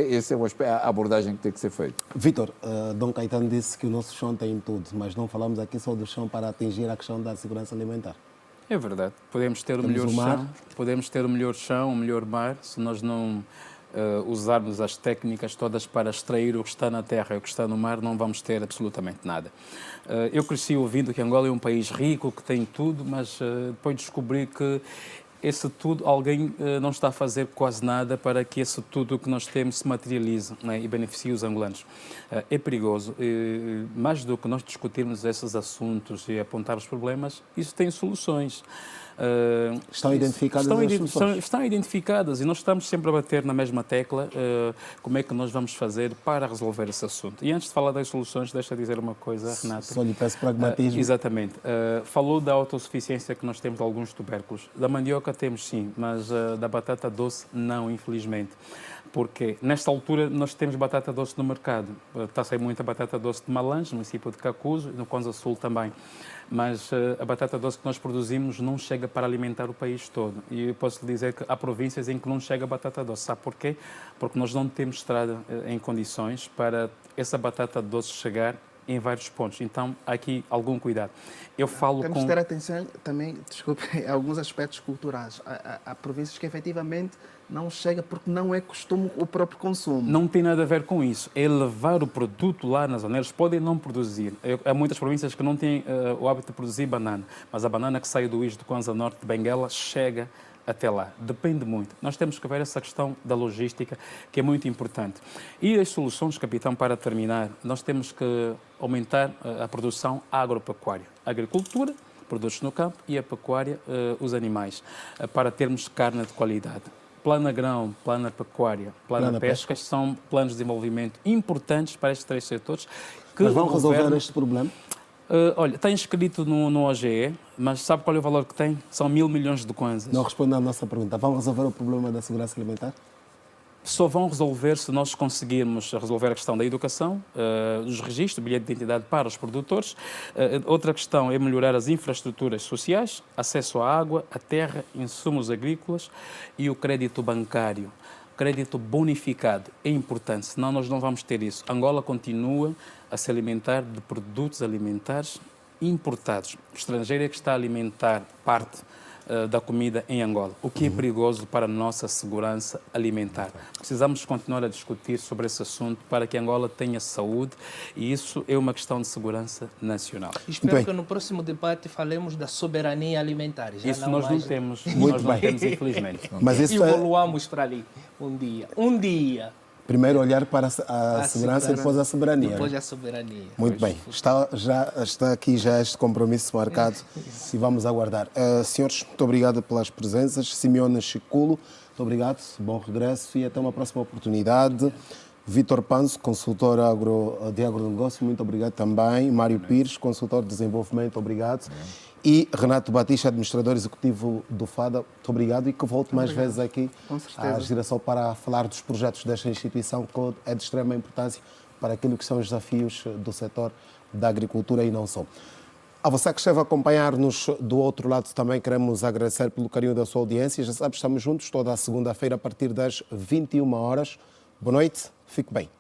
é a abordagem que tem que ser feita. Vítor, Dom Caetano disse que o nosso chão tem tudo, mas não falamos aqui só do chão para atingir a questão da segurança alimentar. É verdade. Podemos ter o melhor chão, podemos ter o melhor chão, o melhor mar, se nós não usarmos as técnicas todas para extrair o que está na terra e o que está no mar, não vamos ter absolutamente nada. Eu cresci ouvindo que Angola é um país rico, que tem tudo, mas depois descobri que esse tudo, alguém não está a fazer quase nada para que esse tudo que nós temos se materialize, né, e beneficie os angolanos. É perigoso. Mais do que nós discutirmos esses assuntos e apontar os problemas, isso tem soluções. Estão identificadas estão identificadas e nós estamos sempre a bater na mesma tecla como é que nós vamos fazer para resolver esse assunto. E antes de falar das soluções, deixa eu dizer uma coisa, Renato. Só lhe peço pragmatismo. Exatamente. Falou da autossuficiência que nós temos de alguns tubérculos. Da mandioca temos sim, mas da batata doce não, infelizmente. Porque nesta altura nós temos batata doce no mercado. Está a sair muita batata doce de Malange, no município de Cacuzo, e no Conza Sul também. Mas a batata doce que nós produzimos não chega para alimentar o país todo. E eu posso lhe dizer que há províncias em que não chega a batata doce. Sabe porquê? Porque nós não temos estrada em condições para essa batata doce chegar em vários pontos. Então, há aqui algum cuidado. Eu falo Temos com... que ter atenção também, desculpe, a alguns aspectos culturais. Há províncias que efetivamente não chega porque não é costume o próprio consumo. Não tem nada a ver com isso. É levar o produto lá nas zonas. Eles podem não produzir. Há muitas províncias que não têm o hábito de produzir banana, mas a banana que sai do Ís do Kwanza Norte de Benguela chega até lá. Depende muito. Nós temos que ver essa questão da logística, que é muito importante. E as soluções, capitão, para terminar, nós temos que aumentar a produção agropecuária. A agricultura, produtos no campo, e a pecuária, os animais, para termos carne de qualidade. Plano grão, plano pecuária, plano pesca são planos de desenvolvimento importantes para estes três setores. Mas vão resolver este problema? Olha, está inscrito no OGE, mas sabe qual é o valor que tem? São 1.000 milhões de kwanzas. Não responde à nossa pergunta. Vão resolver o problema da segurança alimentar? só vão resolver se nós conseguirmos resolver a questão da educação, dos registros, bilhete de identidade para os produtores. Outra questão é melhorar as infraestruturas sociais, acesso à água, à terra, insumos agrícolas e o crédito bancário. Crédito bonificado é importante, senão nós não vamos ter isso. Angola continua a se alimentar de produtos alimentares importados. O estrangeiro é que está a alimentar parte da comida em Angola, o que é perigoso para a nossa segurança alimentar. Precisamos continuar a discutir sobre esse assunto para que Angola tenha saúde e isso é uma questão de segurança nacional. Espero que no próximo debate falemos da soberania alimentar. Já Isso nós não temos, Muito nós não bem. temos, infelizmente. Mas isso é Evoluamos para ali um dia. Um dia. primeiro olhar para a segurança e depois a soberania. Depois né? a soberania. Muito bem. Está aqui já este compromisso marcado e vamos aguardar. Senhores, muito obrigado pelas presenças. Simeone Chiculo, muito obrigado. Bom regresso e até uma próxima oportunidade. Vítor Panzo, consultor de agronegócio, muito obrigado também. Mário Pires, consultor de desenvolvimento, obrigado. E Renato Batista, administrador executivo do FADA, muito obrigado e que volte mais vezes aqui à Girassol para falar dos projetos desta instituição que é de extrema importância para aquilo que são os desafios do setor da agricultura e não só. A você que esteve a acompanhar-nos do outro lado também queremos agradecer pelo carinho da sua audiência. Já sabe, estamos juntos toda a segunda-feira a partir das 21 horas. Boa noite, fique bem.